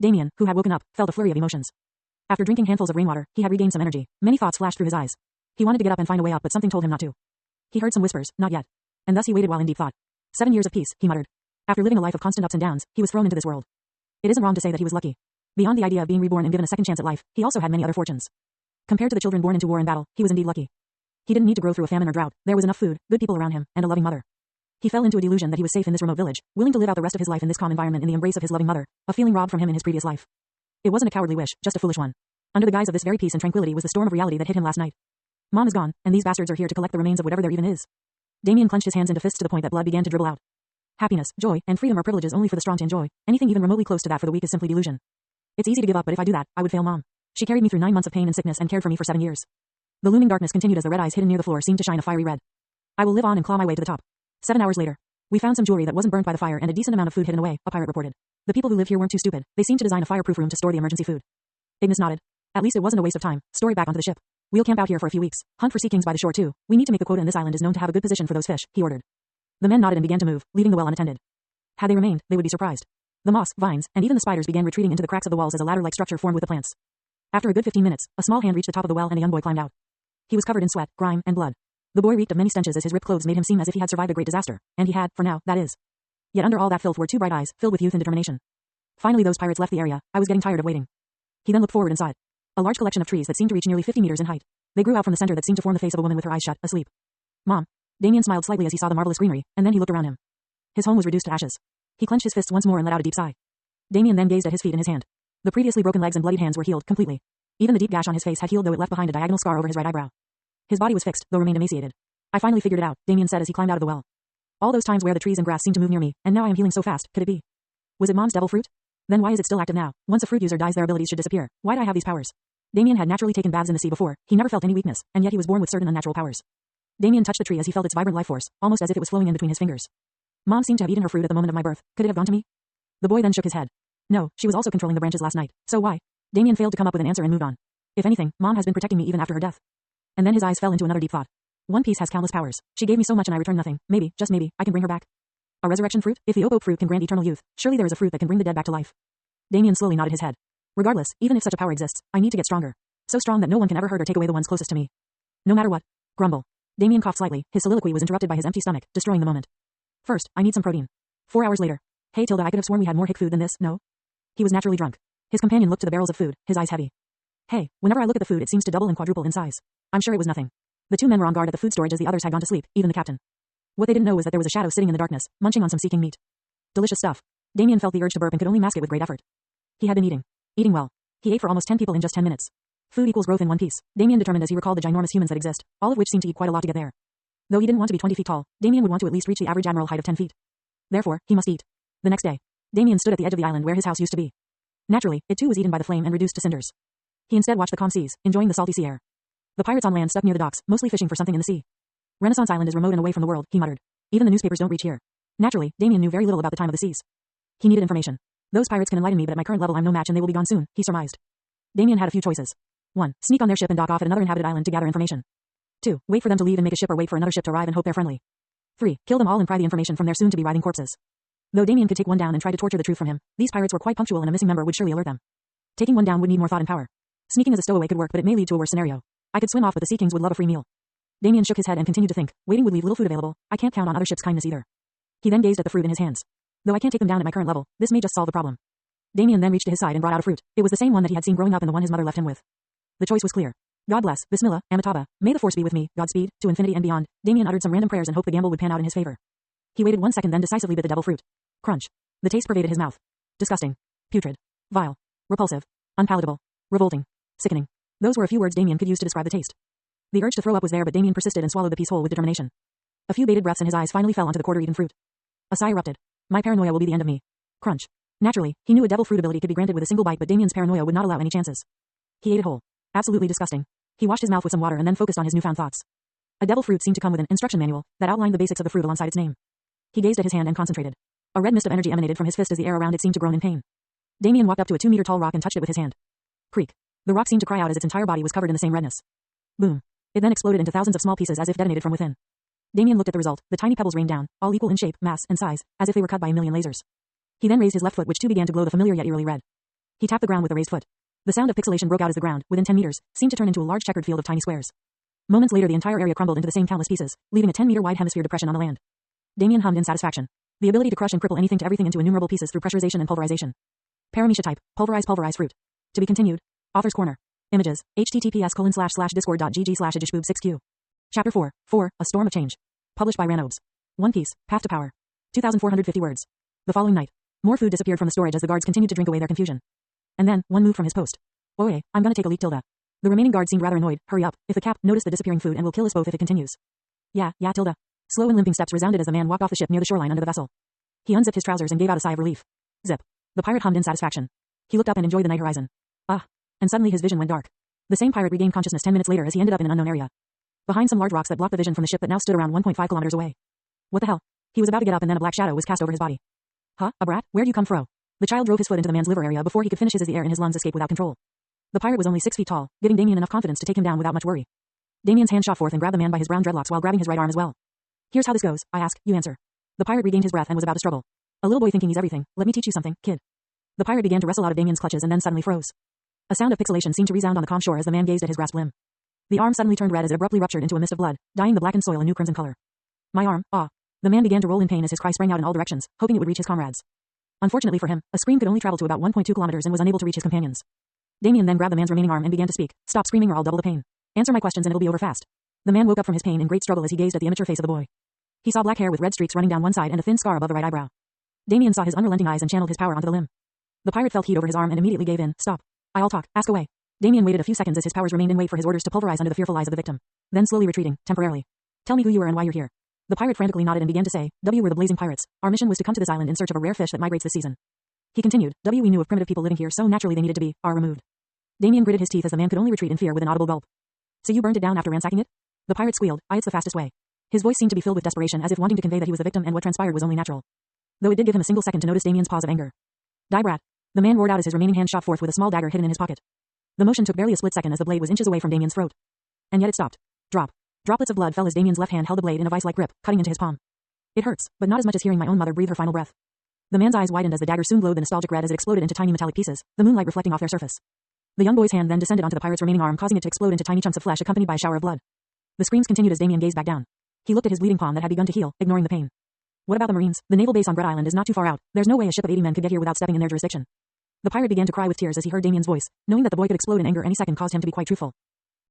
Damien, who had woken up, felt a flurry of emotions. After drinking handfuls of rainwater, he had regained some energy. Many thoughts flashed through his eyes. He wanted to get up and find a way out, but something told him not to. He heard some whispers, not yet. And thus he waited while in deep thought. 7 years of peace, he muttered. After living a life of constant ups and downs, he was thrown into this world. It isn't wrong to say that he was lucky. Beyond the idea of being reborn and given a second chance at life, he also had many other fortunes. Compared to the children born into war and battle, he was indeed lucky. He didn't need to grow through a famine or drought. There was enough food, good people around him, and a loving mother. He fell into a delusion that he was safe in this remote village, willing to live out the rest of his life in this calm environment in the embrace of his loving mother, a feeling robbed from him in his previous life. It wasn't a cowardly wish, just a foolish one. Under the guise of this very peace and tranquility was the storm of reality that hit him last night. Mom is gone, and these bastards are here to collect the remains of whatever there even is. Damien clenched his hands into fists to the point that blood began to dribble out. Happiness, joy, and freedom are privileges only for the strong to enjoy. Anything even remotely close to that for the weak is simply delusion. It's easy to give up, but if I do that, I would fail Mom. She carried me through 9 months of pain and sickness and cared for me for 7 years. The looming darkness continued as the red eyes hidden near the floor seemed to shine a fiery red. I will live on and claw my way to the top. 7 hours later. We found some jewelry that wasn't burnt by the fire and a decent amount of food hidden away, a pirate reported. The people who live here weren't too stupid. They seemed to design a fireproof room to store the emergency food. Ignis nodded. At least it wasn't a waste of time. Store it back onto the ship. We'll camp out here for a few weeks. Hunt for sea kings by the shore too. We need to make a quota and this island is known to have a good position for those fish, he ordered. The men nodded and began to move, leaving the well unattended. Had they remained, they would be surprised. The moss, vines, and even the spiders began retreating into the cracks of the walls as a ladder-like structure formed with the plants. After a good 15 minutes, a small hand reached the top of the well and a young boy climbed out. He was covered in sweat, grime, and blood. The boy reeked of many stenches as his ripped clothes made him seem as if he had survived a great disaster, and he had, for now, that is. Yet under all that filth were two bright eyes, filled with youth and determination. Finally those pirates left the area. I was getting tired of waiting. He then looked forward and saw it. A large collection of trees that seemed to reach nearly 50 meters in height. They grew out from the center that seemed to form the face of a woman with her eyes shut, asleep. Mom. Damien smiled slightly as he saw the marvelous greenery, and then he looked around him. His home was reduced to ashes. He clenched his fists once more and let out a deep sigh. Damien then gazed at his feet in his hand. The previously broken legs and bloodied hands were healed completely. Even the deep gash on his face had healed, though it left behind a diagonal scar over his right eyebrow. His body was fixed, though remained emaciated. I finally figured it out, Damien said as he climbed out of the well. All those times where the trees and grass seemed to move near me, and now I am healing so fast, could it be? Was it Mom's devil fruit? Then why is it still active now? Once a fruit user dies, their abilities should disappear. Why do I have these powers? Damien had naturally taken baths in the sea before. He never felt any weakness, and yet he was born with certain unnatural powers. Damien touched the tree as he felt its vibrant life force, almost as if it was flowing in between his fingers. Mom seemed to have eaten her fruit at the moment of my birth. Could it have gone to me? The boy then shook his head. No, she was also controlling the branches last night. So why? Damien failed to come up with an answer and moved on. If anything, Mom has been protecting me even after her death. And then his eyes fell into another deep thought. One Piece has countless powers. She gave me so much and I returned nothing. Maybe, just maybe, I can bring her back. A resurrection fruit? If the oak fruit can grant eternal youth, surely there is a fruit that can bring the dead back to life. Damien slowly nodded his head. Regardless, even if such a power exists, I need to get stronger. So strong that no one can ever hurt or take away the ones closest to me. No matter what. Grumble. Damien coughed slightly. His soliloquy was interrupted by his empty stomach, destroying the moment. First, I need some protein. 4 hours later. Hey Tilda, I could have sworn we had more hick food than this, no? He was naturally drunk. His companion looked to the barrels of food, his eyes heavy. Hey, whenever I look at the food it seems to double and quadruple in size. I'm sure it was nothing. The two men were on guard at the food storage as the others had gone to sleep, even the captain. What they didn't know was that there was a shadow sitting in the darkness, munching on some sea king meat. Delicious stuff. Damien felt the urge to burp and could only mask it with great effort. He had been eating. Eating well. He ate for almost 10 people in just 10 minutes. Food equals growth in One Piece. Damien determined as he recalled the ginormous humans that exist, all of which seemed to eat quite a lot to get there. Though he didn't want to be 20 feet tall, Damien would want to at least reach the average admiral height of 10 feet. Therefore, he must eat. The next day, Damien stood at the edge of the island where his house used to be. Naturally, it too was eaten by the flame and reduced to cinders. He instead watched the calm seas, enjoying the salty sea air. The pirates on land stuck near the docks, mostly fishing for something in the sea. Renaissance Island is remote and away from the world, he muttered. Even the newspapers don't reach here. Naturally, Damien knew very little about the time of the seas. He needed information. Those pirates can enlighten me, but at my current level I'm no match and they will be gone soon, he surmised. Damien had a few choices. 1. Sneak on their ship and dock off at another inhabited island to gather information. 2. Wait for them to leave and make a ship or wait for another ship to arrive and hope they're friendly. 3. Kill them all and pry the information from their soon-to-be writhing corpses. Though Damien could take one down and try to torture the truth from him, these pirates were quite punctual and a missing member would surely alert them. Taking one down would need more thought and power. Sneaking as a stowaway could work, but it may lead to a worse scenario. I could swim off, but the Sea Kings would love a free meal. Damien shook his head and continued to think. Waiting would leave little food available. I can't count on other ships' kindness either. He then gazed at the fruit in his hands. Though I can't take them down at my current level, this may just solve the problem. Damien then reached to his side and brought out a fruit. It was the same one that he had seen growing up and the one his mother left him with. The choice was clear. God bless, Bismillah, Amitabha, may the force be with me, Godspeed, to infinity and beyond. Damien uttered some random prayers and hoped the gamble would pan out in his favor. He waited 1 second, then decisively bit the devil fruit. Crunch. The taste pervaded his mouth. Disgusting. Putrid. Vile. Repulsive. Unpalatable. Revolting. Sickening. Those were a few words Damien could use to describe the taste. The urge to throw up was there, but Damien persisted and swallowed the piece whole with determination. A few bated breaths and his eyes finally fell onto the quarter-eaten fruit. A sigh erupted. My paranoia will be the end of me. Crunch. Naturally, he knew a devil fruit ability could be granted with a single bite, but Damien's paranoia would not allow any chances. He ate it whole. Absolutely disgusting. He washed his mouth with some water and then focused on his newfound thoughts. A devil fruit seemed to come with an instruction manual that outlined the basics of the fruit alongside its name. He gazed at his hand and concentrated. A red mist of energy emanated from his fist as the air around it seemed to groan in pain. Damien walked up to a 2-meter-tall rock and touched it with his hand. Creak. The rock seemed to cry out as its entire body was covered in the same redness. Boom. It then exploded into thousands of small pieces as if detonated from within. Damien looked at the result. The tiny pebbles rained down, all equal in shape, mass, and size, as if they were cut by a million lasers. He then raised his left foot, which too began to glow the familiar yet eerily red. He tapped the ground with the raised foot. The sound of pixelation broke out as the ground, within 10 meters, seemed to turn into a large checkered field of tiny squares. Moments later the entire area crumbled into the same countless pieces, leaving a 10-meter-wide hemisphere depression on the land. Damien hummed in satisfaction. The ability to crush and cripple anything to everything into innumerable pieces through pressurization and pulverization. Paramecia type, pulverize fruit. To be continued. Author's Corner. Images, https://discord.gg/edishboob6q. Chapter 4, A Storm of Change. Published by Ranobes. One Piece, Path to Power. 2,450 words. The following night, more food disappeared from the storage as the guards continued to drink away their confusion. And then, one moved from his post. Oye, I'm gonna take a leak, Tilda. The remaining guard seemed rather annoyed. Hurry up, if the cap noticed the disappearing food and will kill us both if it continues. Yeah, Tilda. Slow and limping steps resounded as the man walked off the ship near the shoreline under the vessel. He unzipped his trousers and gave out a sigh of relief. Zip. The pirate hummed in satisfaction. He looked up and enjoyed the night horizon. Ah. And suddenly his vision went dark. The same pirate regained consciousness 10 minutes later as he ended up in an unknown area. Behind some large rocks that blocked the vision from the ship that now stood around 1.5 kilometers away. What the hell? He was about to get up and then a black shadow was cast over his body. Huh, a brat? Where'd you come fro? The child drove his foot into the man's liver area before he could finish his as the air in his lungs escaped without control. The pirate was only 6 feet tall, giving Damien enough confidence to take him down without much worry. Damien's hand shot forth and grabbed the man by his brown dreadlocks while grabbing his right arm as well. Here's how this goes, I ask, you answer. The pirate regained his breath and was about to struggle. A little boy thinking he's everything, let me teach you something, kid. The pirate began to wrestle out of Damien's clutches and then suddenly froze. A sound of pixelation seemed to resound on the calm shore as the man gazed at his grasped limb. The arm suddenly turned red as it abruptly ruptured into a mist of blood, dyeing the blackened soil a new crimson color. My arm, ah. The man began to roll in pain as his cry sprang out in all directions, hoping it would reach his comrades. Unfortunately for him, a scream could only travel to about 1.2 kilometers and was unable to reach his companions. Damien then grabbed the man's remaining arm and began to speak. Stop screaming or I'll double the pain. Answer my questions and it'll be over fast. The man woke up from his pain in great struggle as he gazed at the immature face of the boy. He saw black hair with red streaks running down one side and a thin scar above the right eyebrow. Damien saw his unrelenting eyes and channeled his power onto the limb. The pirate felt heat over his arm and immediately gave in. Stop. I'll talk. Ask away. Damien waited a few seconds as his powers remained in wait for his orders to pulverize under the fearful eyes of the victim. Then slowly retreating, temporarily. Tell me who you are and why you're here. The pirate frantically nodded and began to say, we're the Blazing Pirates. Our mission was to come to this island in search of a rare fish that migrates this season. He continued, we knew of primitive people living here so naturally they needed to be, removed. Damien gritted his teeth as the man could only retreat in fear with an audible gulp. So you burned it down after ransacking it? The pirate squealed, it's the fastest way. His voice seemed to be filled with desperation as if wanting to convey that he was the victim and what transpired was only natural. Though it did give him a single second to notice Damien's pause of anger. Die brat. The man roared out as his remaining hand shot forth with a small dagger hidden in his pocket. The motion took barely a split second as the blade was inches away from Damien's throat. And yet it stopped. Drop. Droplets of blood fell as Damien's left hand held the blade in a vice-like grip, cutting into his palm. It hurts, but not as much as hearing my own mother breathe her final breath. The man's eyes widened as the dagger soon glowed the nostalgic red as it exploded into tiny metallic pieces, the moonlight reflecting off their surface. The young boy's hand then descended onto the pirate's remaining arm, causing it to explode into tiny chunks of flesh accompanied by a shower of blood. The screams continued as Damien gazed back down. He looked at his bleeding palm that had begun to heal, ignoring the pain. What about the Marines? The naval base on Brett Island is not too far out. There's no way a ship of 80 men could get here without stepping in their jurisdiction. The pirate began to cry with tears as he heard Damien's voice, knowing that the boy could explode in anger any second caused him to be quite truthful.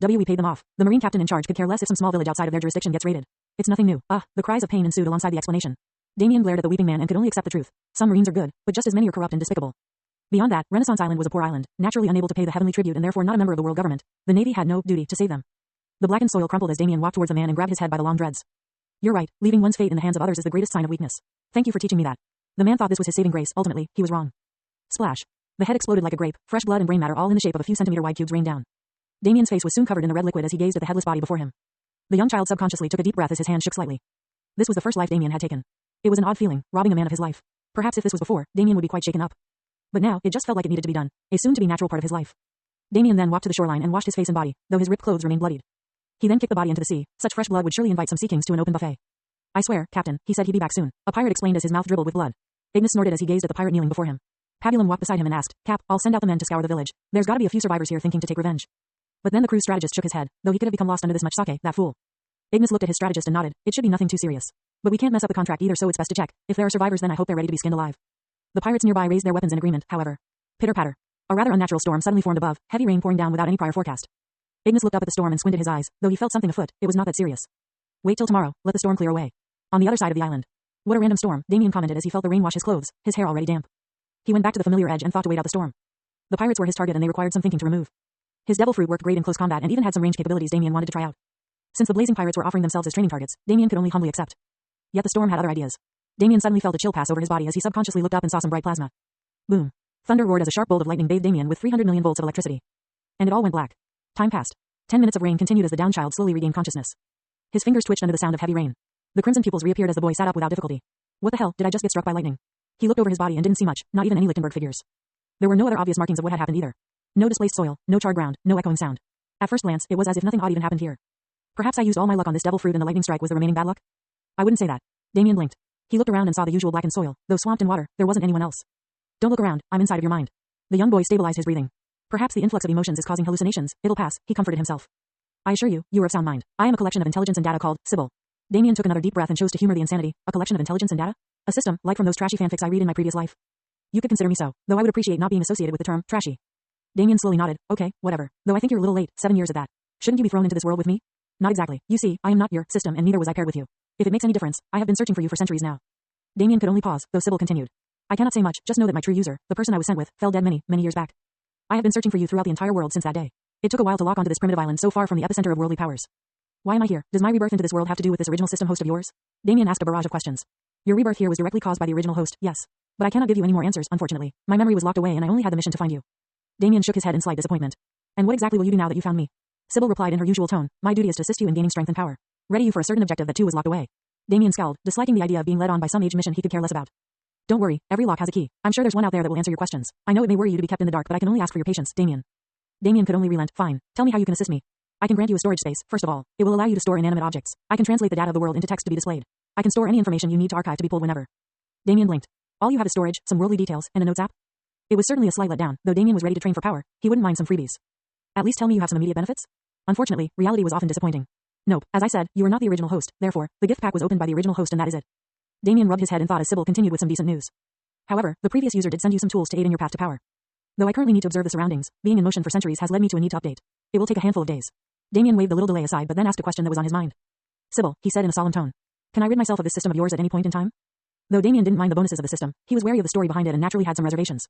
We paid them off. The Marine captain in charge could care less if some small village outside of their jurisdiction gets raided. It's nothing new. The cries of pain ensued alongside the explanation. Damien glared at the weeping man and could only accept the truth. Some Marines are good, but just as many are corrupt and despicable. Beyond that, Renaissance Island was a poor island, naturally unable to pay the heavenly tribute and therefore not a member of the world government. The Navy had no duty to save them. The blackened soil crumpled as Damien walked towards the man and grabbed his head by the long dreads. You're right, leaving one's fate in the hands of others is the greatest sign of weakness. Thank you for teaching me that. The man thought this was his saving grace. Ultimately, he was wrong. Splash. The head exploded like a grape, fresh blood and brain matter all in the shape of a few centimeter-wide cubes rained down. Damien's face was soon covered in the red liquid as he gazed at the headless body before him. The young child subconsciously took a deep breath as his hand shook slightly. This was the first life Damien had taken. It was an odd feeling, robbing a man of his life. Perhaps if this was before, Damien would be quite shaken up. But now, it just felt like it needed to be done, a soon-to-be natural part of his life. Damien then walked to the shoreline and washed his face and body, though his ripped clothes remained bloodied. He then kicked the body into the sea. Such fresh blood would surely invite some sea kings to an open buffet. I swear, Captain, he said he'd be back soon. A pirate explained as his mouth dribbled with blood. Ignis snorted as he gazed at the pirate kneeling before him. Pabulum walked beside him and asked, Cap, I'll send out the men to scour the village. There's gotta be a few survivors here thinking to take revenge. But then the crew's strategist shook his head, though he could have become lost under this much sake, that fool. Ignis looked at his strategist and nodded. It should be nothing too serious. But we can't mess up the contract either, so it's best to check. If there are survivors, then I hope they're ready to be skinned alive. The pirates nearby raised their weapons in agreement, however. Pitter-patter. A rather unnatural storm suddenly formed above, heavy rain pouring down without any prior forecast. Ignis looked up at the storm and squinted his eyes, though he felt something afoot. It was not that serious. Wait till tomorrow, let the storm clear away. On the other side of the island. What a random storm, Damien commented as he felt the rain wash his clothes, his hair already damp. He went back to the familiar edge and thought to wait out the storm. The pirates were his target and they required some thinking to remove. His devil fruit worked great in close combat and even had some range capabilities Damien wanted to try out. Since the blazing pirates were offering themselves as training targets, Damien could only humbly accept. Yet the storm had other ideas. Damien suddenly felt a chill pass over his body as he subconsciously looked up and saw some bright plasma. Boom. Thunder roared as a sharp bolt of lightning bathed Damien with 300 million volts of electricity. And it all went black. Time passed. 10 minutes of rain continued as the downed child slowly regained consciousness. His fingers twitched under the sound of heavy rain. The crimson pupils reappeared as the boy sat up without difficulty. What the hell, did I just get struck by lightning? He looked over his body and didn't see much, not even any Lichtenberg figures. There were no other obvious markings of what had happened either. No displaced soil, no charred ground, no echoing sound. At first glance, it was as if nothing odd even happened here. Perhaps I used all my luck on this devil fruit and the lightning strike was the remaining bad luck? I wouldn't say that. Damien blinked. He looked around and saw the usual blackened soil, though swamped in water, there wasn't anyone else. Don't look around, I'm inside of your mind. The young boy stabilized his breathing. Perhaps the influx of emotions is causing hallucinations, it'll pass, he comforted himself. I assure you, you are of sound mind. I am a collection of intelligence and data called Sybil. Damien took another deep breath and chose to humor the insanity. A collection of intelligence and data? A system, like from those trashy fanfics I read in my previous life. You could consider me so, though I would appreciate not being associated with the term trashy. Damien slowly nodded. Okay, whatever. Though I think you're a little late, 7 years at that. Shouldn't you be thrown into this world with me? Not exactly. You see, I am not your system and neither was I paired with you. If it makes any difference, I have been searching for you for centuries now. Damien could only pause, though Sybil continued. I cannot say much, just know that my true user, the person I was sent with, fell dead many, many years back. I have been searching for you throughout the entire world since that day. It took a while to lock onto this primitive island so far from the epicenter of worldly powers. Why am I here? Does my rebirth into this world have to do with this original system host of yours? Damien asked a barrage of questions. Your rebirth here was directly caused by the original host, yes. But I cannot give you any more answers, unfortunately. My memory was locked away and I only had the mission to find you. Damien shook his head in slight disappointment. And what exactly will you do now that you found me? Sybil replied in her usual tone. My duty is to assist you in gaining strength and power. Ready you for a certain objective that too was locked away. Damien scowled, disliking the idea of being led on by some age mission he could care less about. Don't worry, every lock has a key. I'm sure there's one out there that will answer your questions. I know it may worry you to be kept in the dark, but I can only ask for your patience, Damien. Damien could only relent. Fine. Tell me how you can assist me. I can grant you a storage space, first of all. It will allow you to store inanimate objects. I can translate the data of the world into text to be displayed. I can store any information you need to archive to be pulled whenever. Damien blinked. All you have is storage, some worldly details, and a notes app? It was certainly a slight letdown, though Damien was ready to train for power. He wouldn't mind some freebies. At least tell me you have some immediate benefits? Unfortunately, reality was often disappointing. Nope, as I said, you are not the original host, therefore, the gift pack was opened by the original host and that is it. Damien rubbed his head in thought as Sybil continued with some decent news. However, the previous user did send you some tools to aid in your path to power. Though I currently need to observe the surroundings, being in motion for centuries has led me to a need to update. It will take a handful of days. Damien waved the little delay aside but then asked a question that was on his mind. Sybil, he said in a solemn tone. Can I rid myself of this system of yours at any point in time? Though Damien didn't mind the bonuses of the system, he was wary of the story behind it and naturally had some reservations.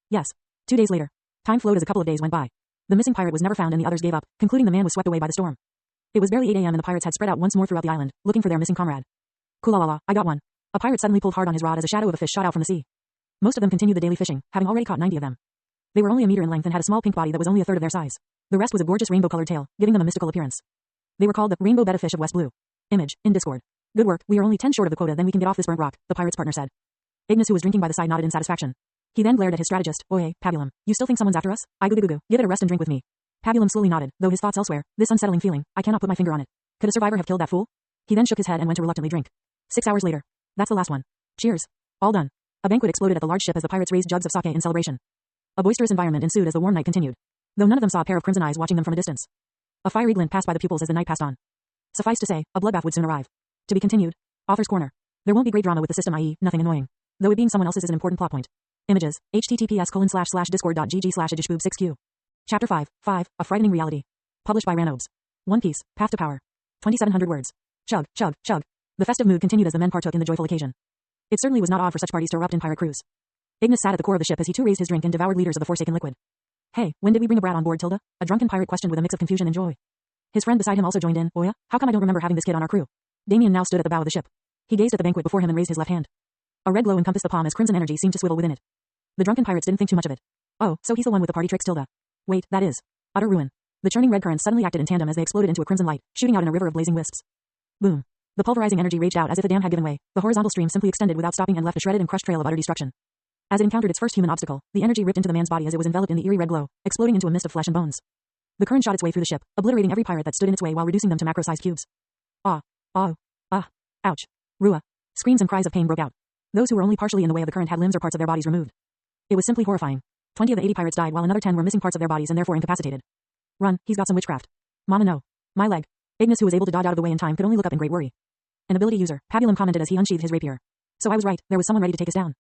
Yes. 2 days later. Time flowed as a couple of days went by. The missing pirate was never found and the others gave up, concluding the man was swept away by the storm. It was barely 8 a.m. and the pirates had spread out once more throughout the island, looking for their missing comrade. Koolalala, I got one. A pirate suddenly pulled hard on his rod as a shadow of a fish shot out from the sea. Most of them continued the daily fishing, having already caught 90 of them. They were only a meter in length and had a small pink body that was only a third of their size. The rest was a gorgeous rainbow-colored tail, giving them a mystical appearance. They were called the rainbow betta fish of West Blue. Image, in Discord. Good work, we are only 10 short of the quota, then we can get off this burnt rock, the pirate's partner said. Ignis, who was drinking by the side, nodded in satisfaction. He then glared at his strategist. Oye, Pabulum, you still think someone's after us? I goo. Give it a rest and drink with me. Pabulum slowly nodded, though his thoughts elsewhere. This unsettling feeling, I cannot put my finger on it. Could a survivor have killed that fool? He then shook his head and went to reluctantly drink. 6 hours later. That's the last one. Cheers. All done. A banquet exploded at the large ship as the pirates raised jugs of sake in celebration. A boisterous environment ensued as the warm night continued. Though none of them saw a pair of crimson eyes watching them from a distance. A fiery glint passed by the pupils as the night passed on. Suffice to say, a bloodbath would soon arrive. To be continued. Author's Corner. There won't be great drama with the system, i.e., nothing annoying. Though it being someone else's is an important plot point. Images. https://discord.gg/edishboob6q. Chapter 5. A Frightening Reality. Published by Ranobes. One Piece. Path to Power. 2,700 words. Chug. The festive mood continued as the men partook in the joyful occasion. It certainly was not odd for such parties to erupt in pirate crews. Ignis sat at the core of the ship as he too raised his drink and devoured liters of the forsaken liquid. Hey, when did we bring a brat on board, Tilda? A drunken pirate questioned with a mix of confusion and joy. His friend beside him also joined in. Oya, how come I don't remember having this kid on our crew? Damien now stood at the bow of the ship. He gazed at the banquet before him and raised his left hand. A red glow encompassed the palm as crimson energy seemed to swivel within it. The drunken pirates didn't think too much of it. Oh, so he's the one with the party tricks, Tilda. Wait, that is. Utter ruin. The churning red currents suddenly acted in tandem as they exploded into a crimson light, shooting out in a river of blazing wisps. Boom. The pulverizing energy raged out as if the dam had given way. The horizontal stream simply extended without stopping and left a shredded and crushed trail of utter destruction. As it encountered its first human obstacle, the energy ripped into the man's body as it was enveloped in the eerie red glow, exploding into a mist of flesh and bones. The current shot its way through the ship, obliterating every pirate that stood in its way while reducing them to macro-sized cubes. Ouch. Rua. Screams and cries of pain broke out. Those who were only partially in the way of the current had limbs or parts of their bodies removed. It was simply horrifying. 20 of the 80 pirates died while another 10 were missing parts of their bodies and therefore incapacitated. Run, he's got some witchcraft. Mama no. My leg. Ignis, who was able to dodge out of the way in time, could only look up in great worry. An ability user, Pabulum commented as he unsheathed his rapier. So I was right, there was someone ready to take us down.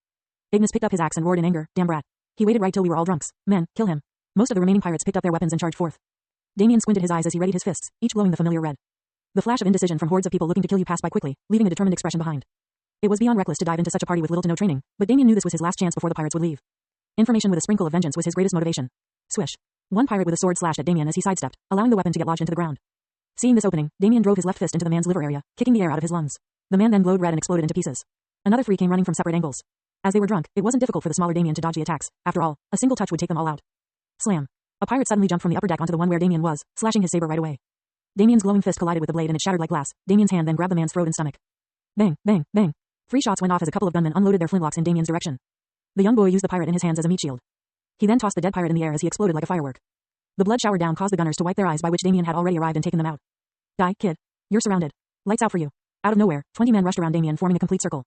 Ignis picked up his axe and roared in anger, damn brat. He waited right till we were all drunks. Men, kill him. Most of the remaining pirates picked up their weapons and charged forth. Damien squinted his eyes as he readied his fists, each glowing the familiar red. The flash of indecision from hordes of people looking to kill you passed by quickly, leaving a determined expression behind. It was beyond reckless to dive into such a party with little to no training, but Damien knew this was his last chance before the pirates would leave. Information with a sprinkle of vengeance was his greatest motivation. Swish. One pirate with a sword slashed at Damien as he sidestepped, allowing the weapon to get lodged into the ground. Seeing this opening, Damien drove his left fist into the man's liver area, kicking the air out of his lungs. The man then glowed red and exploded into pieces. Another 3 came running from separate angles. As they were drunk, it wasn't difficult for the smaller Damien to dodge the attacks. After all, a single touch would take them all out. Slam. A pirate suddenly jumped from the upper deck onto the one where Damien was, slashing his saber right away. Damien's glowing fist collided with the blade and it shattered like glass. Damien's hand then grabbed the man's throat and stomach. Bang. 3 shots went off as a couple of gunmen unloaded their flintlocks in Damien's direction. The young boy used the pirate in his hands as a meat shield. He then tossed the dead pirate in the air as he exploded like a firework. The blood showered down caused the gunners to wipe their eyes, by which Damien had already arrived and taken them out. Die, kid. You're surrounded. Lights out for you. Out of nowhere, 20 men rushed around Damien, forming a complete circle.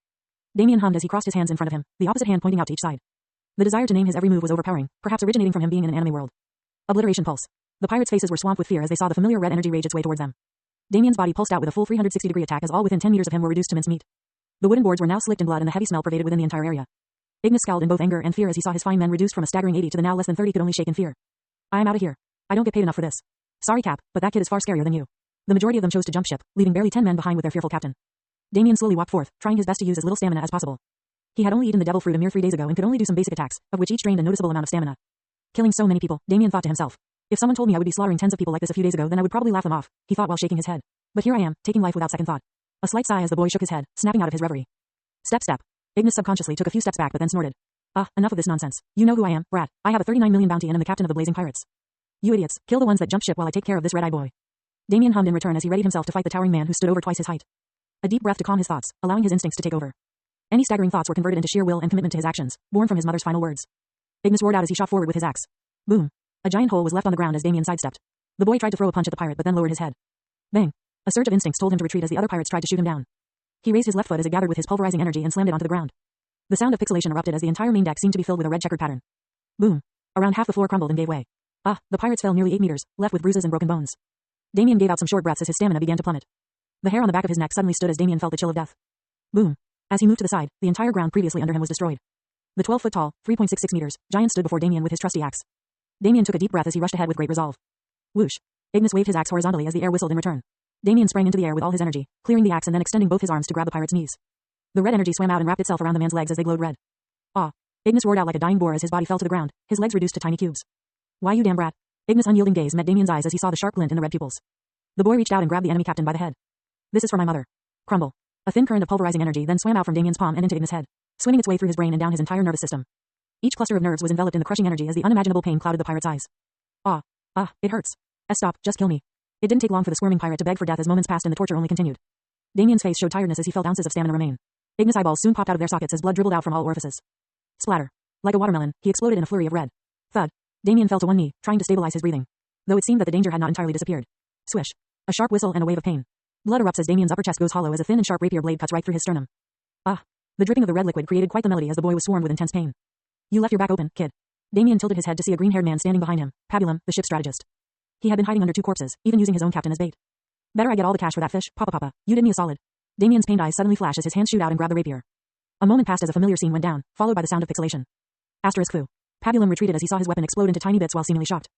Damien hummed as he crossed his hands in front of him, the opposite hand pointing out to each side. The desire to name his every move was overpowering, perhaps originating from him being in an anime world. Obliteration pulse. The pirates' faces were swamped with fear as they saw the familiar red energy rage its way towards them. Damien's body pulsed out with a full 360-degree attack as all within 10 meters of him were reduced to mincemeat. The wooden boards were now slicked in blood and the heavy smell pervaded within the entire area. Ignis scowled in both anger and fear as he saw his fine men reduced from a staggering 80 to the now less than 30 could only shake in fear. I am out of here. I don't get paid enough for this. Sorry, Cap, but that kid is far scarier than you. The majority of them chose to jump ship, leaving barely 10 men behind with their fearful captain. Damien slowly walked forth, trying his best to use as little stamina as possible. He had only eaten the devil fruit a mere 3 days ago and could only do some basic attacks, of which each drained a noticeable amount of stamina. Killing so many people, Damien thought to himself. If someone told me I would be slaughtering tens of people like this a few days ago, then I would probably laugh them off, he thought while shaking his head. But here I am, taking life without second thought. A slight sigh as the boy shook his head, snapping out of his reverie. Step. Ignis subconsciously took a few steps back but then snorted. Enough of this nonsense. You know who I am, brat. I have a 39 million bounty and am the captain of the Blazing Pirates. You idiots, kill the ones that jump ship while I take care of this red-eye boy. Damien hummed in return as he readied himself to fight the towering man who stood over twice his height. A deep breath to calm his thoughts, allowing his instincts to take over. Any staggering thoughts were converted into sheer will and commitment to his actions, born from his mother's final words. Ignis roared out as he shot forward with his axe. Boom. A giant hole was left on the ground as Damien sidestepped. The boy tried to throw a punch at the pirate but then lowered his head. Bang. A surge of instincts told him to retreat as the other pirates tried to shoot him down. He raised his left foot as it gathered with his pulverizing energy and slammed it onto the ground. The sound of pixelation erupted as the entire main deck seemed to be filled with a red checkered pattern. Boom. Around half the floor crumbled and gave way. The pirates fell nearly 8 meters, left with bruises and broken bones. Damien gave out some short breaths as his stamina began to plummet. The hair on the back of his neck suddenly stood as Damien felt the chill of death. Boom. As he moved to the side, the entire ground previously under him was destroyed. The 12-foot-tall, 3.66 meters, giant stood before Damien with his trusty axe. Damien took a deep breath as he rushed ahead with great resolve. Whoosh. Ignis waved his axe horizontally as the air whistled in return. Damien sprang into the air with all his energy, clearing the axe and then extending both his arms to grab the pirate's knees. The red energy swam out and wrapped itself around the man's legs as they glowed red. Ignis roared out like a dying boar as his body fell to the ground, his legs reduced to tiny cubes. Why you damn brat? Ignis' unyielding gaze met Damien's eyes as he saw the sharp glint in the red pupils. The boy reached out and grabbed the enemy captain by the head. This is for my mother. Crumble. A thin current of pulverizing energy then swam out from Damien's palm and into Ignis' head, swimming its way through his brain and down his entire nervous system. Each cluster of nerves was enveloped in the crushing energy as the unimaginable pain clouded the pirate's eyes. It hurts. Stop, just kill me. It didn't take long for the squirming pirate to beg for death as moments passed and the torture only continued. Damien's face showed tiredness as he felt ounces of stamina remain. Ignis' eyeballs soon popped out of their sockets as blood dribbled out from all orifices. Splatter. Like a watermelon, he exploded in a flurry of red. Thud. Damien fell to one knee, trying to stabilize his breathing, though it seemed that the danger had not entirely disappeared. Swish. A sharp whistle and a wave of pain. Blood erupts as Damien's upper chest goes hollow as a thin and sharp rapier blade cuts right through his sternum. The dripping of the red liquid created quite the melody as the boy was swarmed with intense pain. You left your back open, kid. Damien tilted his head to see a green-haired man standing behind him, Pabulum, the ship's strategist. He had been hiding under 2 corpses, even using his own captain as bait. Better I get all the cash for that fish, Papa. You did me a solid. Damien's pained eyes suddenly flash as his hands shoot out and grab the rapier. A moment passed as a familiar scene went down, followed by the sound of pixelation. Asterisk foo. Pabulum retreated as he saw his weapon explode into tiny bits while seemingly shocked.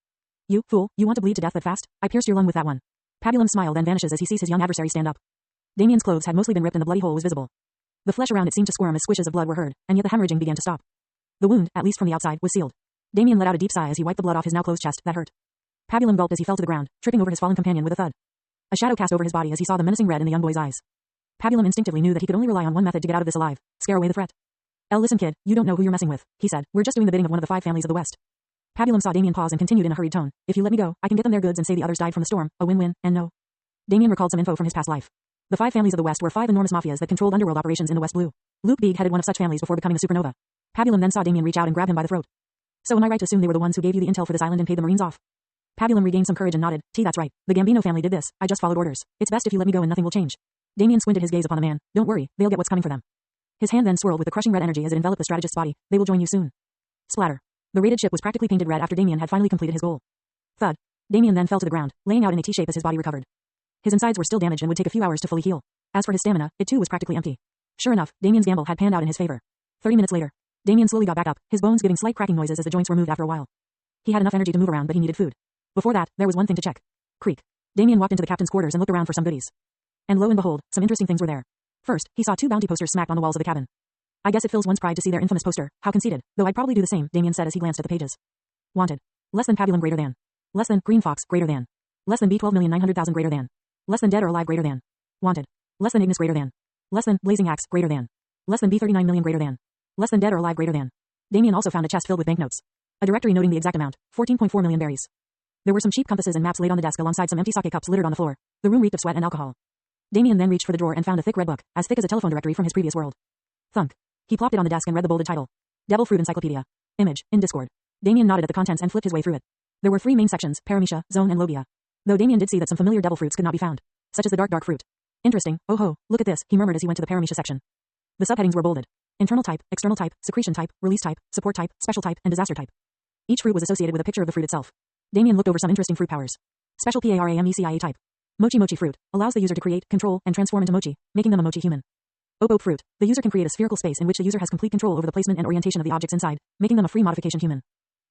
You, fool, you want to bleed to death that fast? I pierced your lung with that one. Pabulum smiled and vanishes as he sees his young adversary stand up. Damien's clothes had mostly been ripped and the bloody hole was visible. The flesh around it seemed to squirm as swishes of blood were heard, and yet the hemorrhaging began to stop. The wound, at least from the outside, was sealed. Damien let out a deep sigh as he wiped the blood off his now closed chest. That hurt. Pabulum gulped as he fell to the ground, tripping over his fallen companion with a thud. A shadow cast over his body as he saw the menacing red in the young boy's eyes. Pabulum instinctively knew that he could only rely on one method to get out of this alive: scare away the threat. Listen kid, you don't know who you're messing with, he said. We're just doing the bidding of one of the 5 families of the West. Pabulum saw Damien pause and continued in a hurried tone. If you let me go, I can get them their goods and say the others died from the storm, a win-win, and no. Damien recalled some info from his past life. The 5 families of the West were 5 enormous mafias that controlled underworld operations in the West Blue. Luke Beeg headed one of such families before becoming a supernova. Pabulum then saw Damien reach out and grab him by the throat. So am I right to assume they were the ones who gave you the intel for this island and paid the Marines off? Pabulum regained some courage and nodded. That's right. The Gambino family did this. I just followed orders. It's best if you let me go and nothing will change. Damien squinted his gaze upon the man. Don't worry, they'll get what's coming for them. His hand then swirled with the crushing red energy as it enveloped the strategist's body. They will join you soon. Splatter. The raided ship was practically painted red after Damien had finally completed his goal. Thud. Damien then fell to the ground, laying out in a T-shape as his body recovered. His insides were still damaged and would take a few hours to fully heal. As for his stamina, it too was practically empty. Sure enough, Damien's gamble had panned out in his favor. 30 minutes later, Damien slowly got back up, his bones giving slight cracking noises as the joints were moved after a while. He had enough energy to move around, but he needed food. Before that, there was one thing to check. Creak. Damien walked into the captain's quarters and looked around for some goodies. And lo and behold, some interesting things were there. First, he saw 2 bounty posters smacked on the walls of the cabin. I guess it fills one's pride to see their infamous poster. How conceited. Though I'd probably do the same, Damien said as he glanced at the pages. Wanted. Less than Pabulum greater than. Less than Green Fox greater than. Less than B12,900,000 greater than. Less than Dead or Alive greater than. Wanted. Less than Ignis greater than. Less than Blazing Axe greater than. Less than B39 million greater than. Less than Dead or Alive greater than. Damien also found a chest filled with banknotes. A directory noting the exact amount, 14.4 million berries. There were some cheap compasses and maps laid on the desk alongside some empty sake cups littered on the floor. The room reeked of sweat and alcohol. Damien then reached for the drawer and found a thick red book, as thick as a telephone directory from his previous world. Thunk. He plopped it on the desk and read the bolded title. Devil Fruit Encyclopedia. Image, in Discord. Damien nodded at the contents and flipped his way through it. There were 3 main sections, Paramecia, Zone and Logia. Though Damien did see that some familiar devil fruits could not be found, such as the dark fruit. Interesting. Oh ho, look at this, he murmured as he went to the Paramecia section. The subheadings were bolded. Internal type, external type, secretion type, release type, support type, special type, and disaster type. Each fruit was associated with a picture of the fruit itself. Damien looked over some interesting fruit powers. Special PARAMECIA type. Mochi fruit. Allows the user to create, control, and transform into mochi, making them a mochi human. Ope fruit. The user can create a spherical space in which the user has complete control over the placement and orientation of the objects inside, making them a free modification human.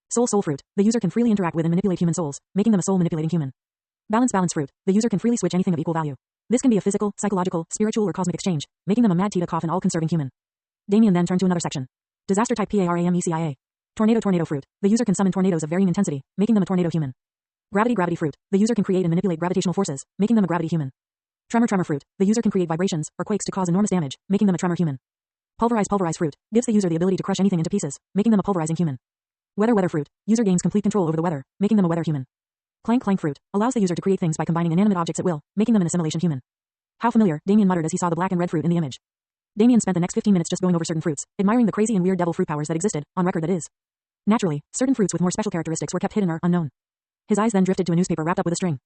Soul fruit. The user can freely interact with and manipulate human souls, making them a soul manipulating human. Balance fruit. The user can freely switch anything of equal value. This can be a physical, psychological, spiritual or cosmic exchange, making them a mad Tita cough and all-conserving human. Damien then turned to another section. Disaster type PARAMECIA. Tornado fruit. The user can summon tornadoes of varying intensity, making them a tornado human. Gravity fruit. The user can create and manipulate gravitational forces, making them a gravity human. Tremor fruit. The user can create vibrations or quakes to cause enormous damage, making them a tremor human. Pulverize fruit. Gives the user the ability to crush anything into pieces, making them a pulverizing human. Weather fruit. User gains complete control over the weather, making them a weather human. Clank fruit. Allows the user to create things by combining inanimate objects at will, making them an assimilation human. How familiar, Damien muttered as he saw the black and red fruit in the image. Damien spent the next 15 minutes just going over certain fruits, admiring the crazy and weird devil fruit powers that existed, on record that is. Naturally, certain fruits with more special characteristics were kept hidden or unknown. His eyes then drifted to a newspaper wrapped up with a string.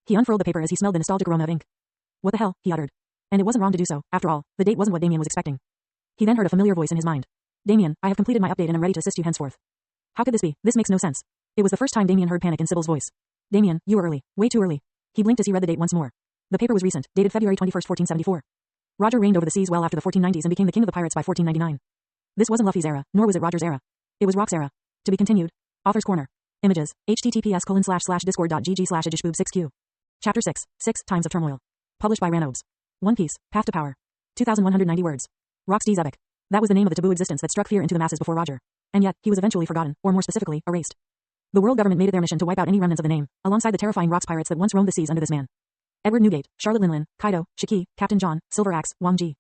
He unfurled the paper as he smelled the nostalgic aroma of ink. What the hell, he uttered. And it wasn't wrong to do so, after all, the date wasn't what Damien was expecting. He then heard a familiar voice in his mind. Damien, I have completed my update and am ready to assist you henceforth. How could this be? This makes no sense. It was the first time Damien heard panic in Sybil's voice. Damien, you were early. Way too early. He blinked as he read the date once more. The paper was recent, dated February 21st, 1474. Roger reigned over the seas well after the 1490s and became the king of the pirates by 1499. This wasn't Luffy's era, nor was it Roger's era. It was Rock's era. To be continued. Author's Corner. Images. https://discord.gg/edishboob6q. Chapter 6. 6 Times of Turmoil. Published by Ranobes. One Piece. Path to Power. 2,190 words. Rock's D's epic. That was the name of the taboo existence that struck fear into the masses before Roger. And yet, he was eventually forgotten, or more specifically, erased. The world government made it their mission to wipe out any remnants of the name, alongside the terrifying Rock's pirates that once roamed the seas under this man. Edward Newgate, Charlotte Linlin, Kaido, Shiki, Captain John, Silver Axe, Wang Ji.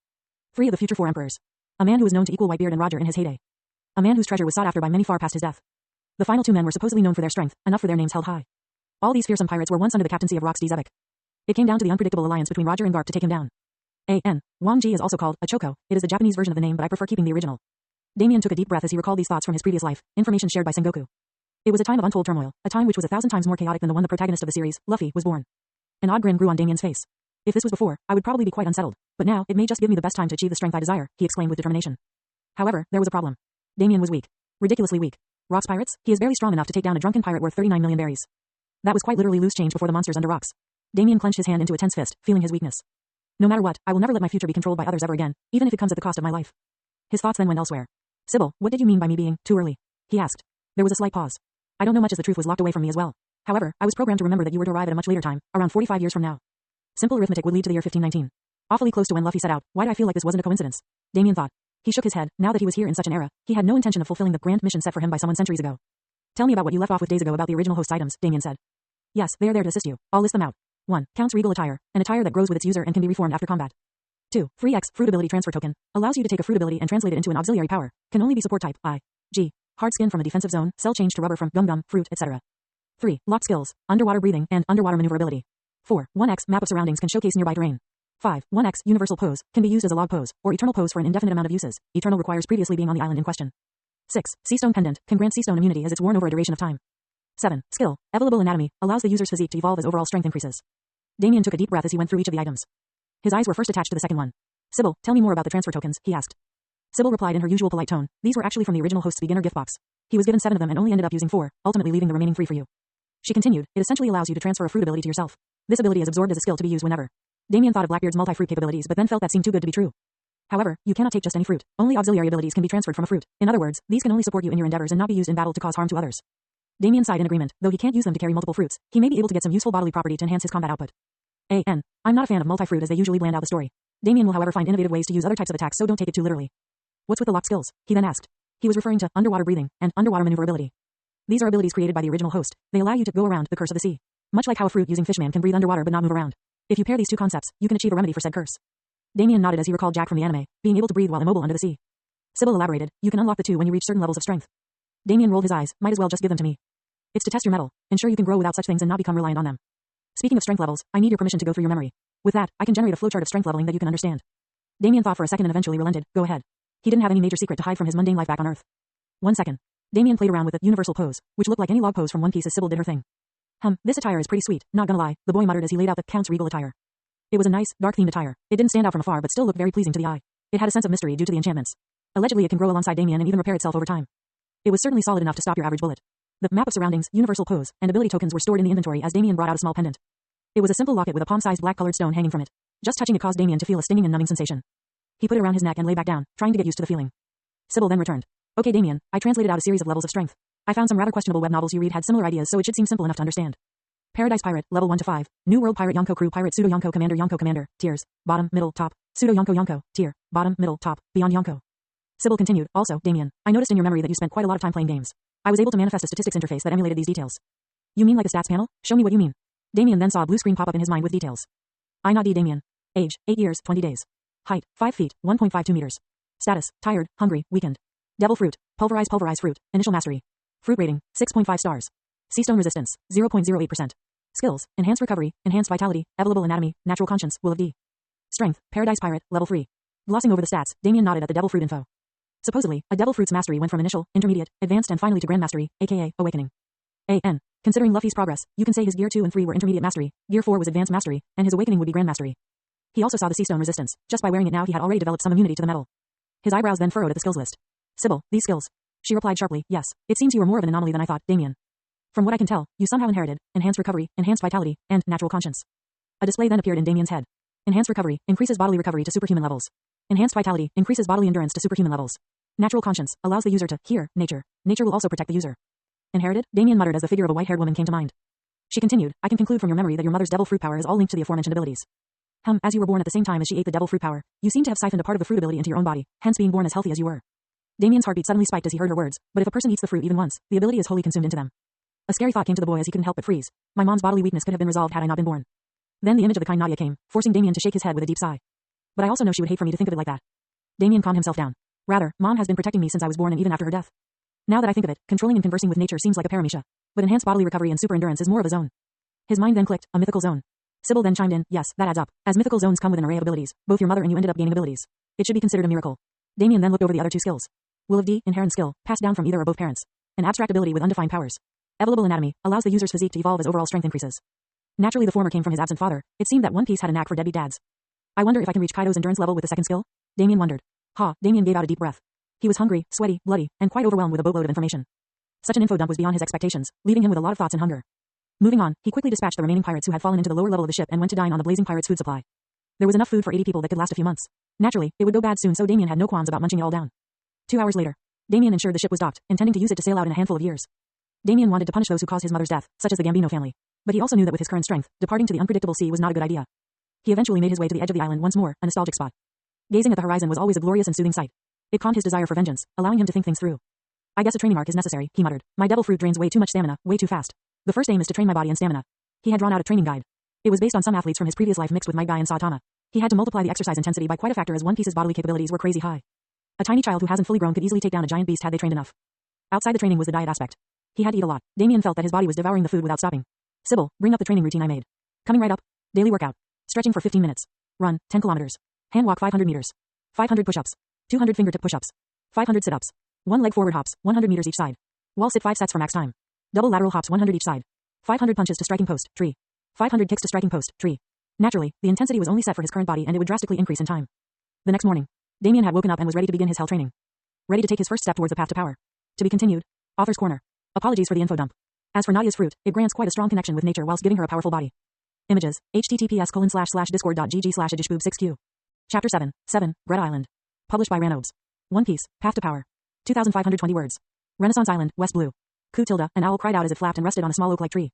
3 of the future 4 emperors. A man who was known to equal Whitebeard and Roger in his heyday. A man whose treasure was sought after by many far past his death. The final 2 men were supposedly known for their strength, enough for their names held high. All these fearsome pirates were once under the captaincy of Rock's D's epic. It came down to the unpredictable alliance between Roger and Garp to take him down. A.N. Wang Ji is also called a Choco. It is the Japanese version of the name, but I prefer keeping the original. Damien took a deep breath as he recalled these thoughts from his previous life, information shared by Sengoku. It was a time of untold turmoil, a time which was 1,000 times more chaotic than the one the protagonist of the series, Luffy, was born. An odd grin grew on Damien's face. If this was before, I would probably be quite unsettled, but now, it may just give me the best time to achieve the strength I desire, he exclaimed with determination. However, there was a problem. Damien was weak. Ridiculously weak. Rock's pirates? He is barely strong enough to take down a drunken pirate worth 39 million berries. That was quite literally loose change before the monsters under Rocks. Damien clenched his hand into a tense fist, feeling his weakness. No matter what, I will never let my future be controlled by others ever again, even if it comes at the cost of my life. His thoughts then went elsewhere. Sybil, what did you mean by me being too early? He asked. There was a slight pause. I don't know much as the truth was locked away from me as well. However, I was programmed to remember that you were to arrive at a much later time, around 45 years from now. Simple arithmetic would lead to the year 1519. Awfully close to when Luffy set out. Why did I feel like this wasn't a coincidence? Damien thought. He shook his head. Now that he was here in such an era, he had no intention of fulfilling the grand mission set for him by someone centuries ago. Tell me about what you left off with days ago about the original host items, Damien said. Yes, they are there to assist you. I'll list them out. 1. Counts regal attire, an attire that grows with its user and can be reformed after combat. 2. Free X fruit ability transfer token, allows you to take a fruit ability and translate it into an auxiliary power, can only be support type, I. G. Hard skin from a defensive zone, cell change to rubber from gum, fruit, etc. 3. Locked skills, underwater breathing and underwater maneuverability. 4. 1X map of surroundings can showcase nearby terrain. 5. 1X universal pose, can be used as a log pose, or eternal pose for an indefinite amount of uses. Eternal requires previously being on the island in question. 6. Seastone pendant, can grant seastone immunity as it's worn over a duration of time. 7. Skill, evolvable anatomy, allows the user's physique to evolve as overall strength increases. Damien took a deep breath as he went through each of the items. His eyes were first attached to the second one. Sybil, tell me more about the transfer tokens, he asked. Sybil replied in her usual polite tone. These were actually from the original host's beginner gift box. He was given 7 of them and only ended up using 4, ultimately leaving the remaining 3 for you. She continued, it essentially allows you to transfer a fruit ability to yourself. This ability is absorbed as a skill to be used whenever. Damien thought of Blackbeard's multi-fruit capabilities but then felt that seemed too good to be true. However, you cannot take just any fruit. Only auxiliary abilities can be transferred from a fruit. In other words, these can only support you in your endeavors and not be used in battle to cause harm to others. Damien sighed in agreement. Though he can't use them to carry multiple fruits, he may be able to get some useful bodily property to enhance his combat output. A.N. I'm not a fan of multi-fruit as they usually bland out the story. Damien will however find innovative ways to use other types of attacks, so don't take it too literally. What's with the locked skills? He then asked. He was referring to underwater breathing and underwater maneuverability. These are abilities created by the original host. They allow you to go around the curse of the sea. Much like how a fruit using Fishman can breathe underwater but not move around. If you pair these 2 concepts, you can achieve a remedy for said curse. Damien nodded as he recalled Jack from the anime, being able to breathe while immobile under the sea. Sybil elaborated, you can unlock the 2 when you reach certain levels of strength. Damien rolled his eyes, might as well just give them to me. It's to test your mettle, ensure you can grow without such things and not become reliant on them. Speaking of strength levels, I need your permission to go through your memory. With that, I can generate a flowchart of strength leveling that you can understand. Damien thought for a second and eventually relented. Go ahead. He didn't have any major secret to hide from his mundane life back on Earth. 1 second. Damien played around with the universal pose, which looked like any log pose from One Piece as Sybil did her thing. This attire is pretty sweet, not gonna lie, the boy muttered as he laid out the Count's regal attire. It was a nice, dark-themed attire. It didn't stand out from afar but still looked very pleasing to the eye. It had a sense of mystery due to the enchantments. Allegedly it can grow alongside Damien and even repair itself over time. It was certainly solid enough to stop your average bullet. The map of surroundings, universal pose, and ability tokens were stored in the inventory as Damien brought out a small pendant. It was a simple locket with a palm-sized black-colored stone hanging from it. Just touching it caused Damien to feel a stinging and numbing sensation. He put it around his neck and lay back down, trying to get used to the feeling. Sybil then returned. Okay Damien, I translated out a series of levels of strength. I found some rather questionable web novels you read had similar ideas, so it should seem simple enough to understand. Paradise Pirate, level 1 to 5. New World Pirate Yonko Crew Pirate Pseudo Yonko Commander, tiers, bottom, middle, top. Pseudo Yonko, tier, bottom, middle, top, beyond Yonko. Sybil continued, also, Damien, I noticed in your memory that you spent quite a lot of time playing games. I was able to manifest a statistics interface that emulated these details. You mean like a stats panel? Show me what you mean. Damien then saw a blue screen pop up in his mind with details. I not D Damien. Age, 8 years, 20 days. Height, 5 feet, 1.52 meters. Status, tired, hungry, weakened. Devil fruit, pulverize fruit, initial mastery. Fruit rating, 6.5 stars. Seastone resistance, 0.08%. Skills, enhanced recovery, enhanced vitality, evolvable anatomy, natural conscience, will of D. Strength, Paradise Pirate, level 3. Glossing over the stats, Damien nodded at the devil fruit info. Supposedly, a devil fruit's mastery went from initial, intermediate, advanced and finally to grand mastery, aka, awakening. A.N. Considering Luffy's progress, you can say his gear 2 and 3 were intermediate mastery, gear 4 was advanced mastery, and his awakening would be grand mastery. He also saw the seastone resistance. Just by wearing it now he had already developed some immunity to the metal. His eyebrows then furrowed at the skills list. Sybil, these skills. She replied sharply, yes. It seems you are more of an anomaly than I thought, Damien. From what I can tell, you somehow inherited enhanced recovery, enhanced vitality, and natural conscience. A display then appeared in Damien's head. Enhanced recovery increases bodily recovery to superhuman levels. Enhanced vitality increases bodily endurance to superhuman levels. Natural conscience allows the user to hear nature. Nature will also protect the user. Inherited? Damien muttered as the figure of a white-haired woman came to mind. She continued, I can conclude from your memory that your mother's devil fruit power is all linked to the aforementioned abilities. As you were born at the same time as she ate the devil fruit power, you seem to have siphoned a part of the fruit ability into your own body, hence being born as healthy as you were. Damien's heartbeat suddenly spiked as he heard her words, but if a person eats the fruit even once, the ability is wholly consumed into them. A scary thought came to the boy as he couldn't help but freeze. My mom's bodily weakness could have been resolved had I not been born. Then the image of the kind Nadia came, forcing Damien to shake his head with a deep sigh. But I also know she would hate for me to think of it like that. Damien calmed himself down. Rather, Mom has been protecting me since I was born and even after her death. Now that I think of it, controlling and conversing with nature seems like a paramecia. But enhanced bodily recovery and super endurance is more of a zone. His mind then clicked, a mythical zone. Sybil then chimed in, yes, that adds up. As mythical zones come with an array of abilities, both your mother and you ended up gaining abilities. It should be considered a miracle. Damien then looked over the other two skills. Will of D, inherent skill, passed down from either or both parents. An abstract ability with undefined powers. Evolvable anatomy, allows the user's physique to evolve as overall strength increases. Naturally the former came from his absent father. It seemed that One Piece had a knack for deadbeat dads. I wonder if I can reach Kaido's endurance level with the second skill? Damien wondered. Damien gave out a deep breath. He was hungry, sweaty, bloody, and quite overwhelmed with a boatload of information. Such an info dump was beyond his expectations, leaving him with a lot of thoughts and hunger. Moving on, he quickly dispatched the remaining pirates who had fallen into the lower level of the ship and went to dine on the blazing pirates' food supply. There was enough food for 80 people that could last a few months. Naturally, it would go bad soon, so Damien had no qualms about munching it all down. 2 hours later, Damien ensured the ship was docked, intending to use it to sail out in a handful of years. Damien wanted to punish those who caused his mother's death, such as the Gambino family. But he also knew that with his current strength, departing to the unpredictable sea was not a good idea. He eventually made his way to the edge of the island once more, a nostalgic spot. Gazing at the horizon was always a glorious and soothing sight. It calmed his desire for vengeance, allowing him to think things through. I guess a training arc is necessary, he muttered. My devil fruit drains way too much stamina, way too fast. The first aim is to train my body and stamina. He had drawn out a training guide. It was based on some athletes from his previous life mixed with Might Guy and Saitama. He had to multiply the exercise intensity by quite a factor as One Piece's bodily capabilities were crazy high. A tiny child who hasn't fully grown could easily take down a giant beast had they trained enough. Outside the training was the diet aspect. He had to eat a lot. Damien felt that his body was devouring the food without stopping. Sybil, bring up the training routine I made. Coming right up. Daily workout. Stretching for 15 minutes. Run, 10 kilometers. Hand walk 500 meters. 500 push-ups. 200 fingertip push-ups. 500 sit-ups. 1 leg forward hops, 100 meters each side. Wall sit 5 sets for max time. Double lateral hops 100 each side. 500 punches to striking post, tree. 500 kicks to striking post, tree. Naturally, the intensity was only set for his current body and it would drastically increase in time. The next morning, Damien had woken up and was ready to begin his hell training. Ready to take his first step towards the path to power. To be continued. Author's Corner. Apologies for the info dump. As for Nadia's fruit, it grants quite a strong connection with nature whilst giving her a powerful body. Images, https://discord.gg/adishboob6q. Chapter 7, Gret Island. Published by Ranobes. One Piece, Path to Power. 2,520 words. Renaissance Island, West Blue. Ku tilde, an owl cried out as it flapped and rested on a small oak-like tree.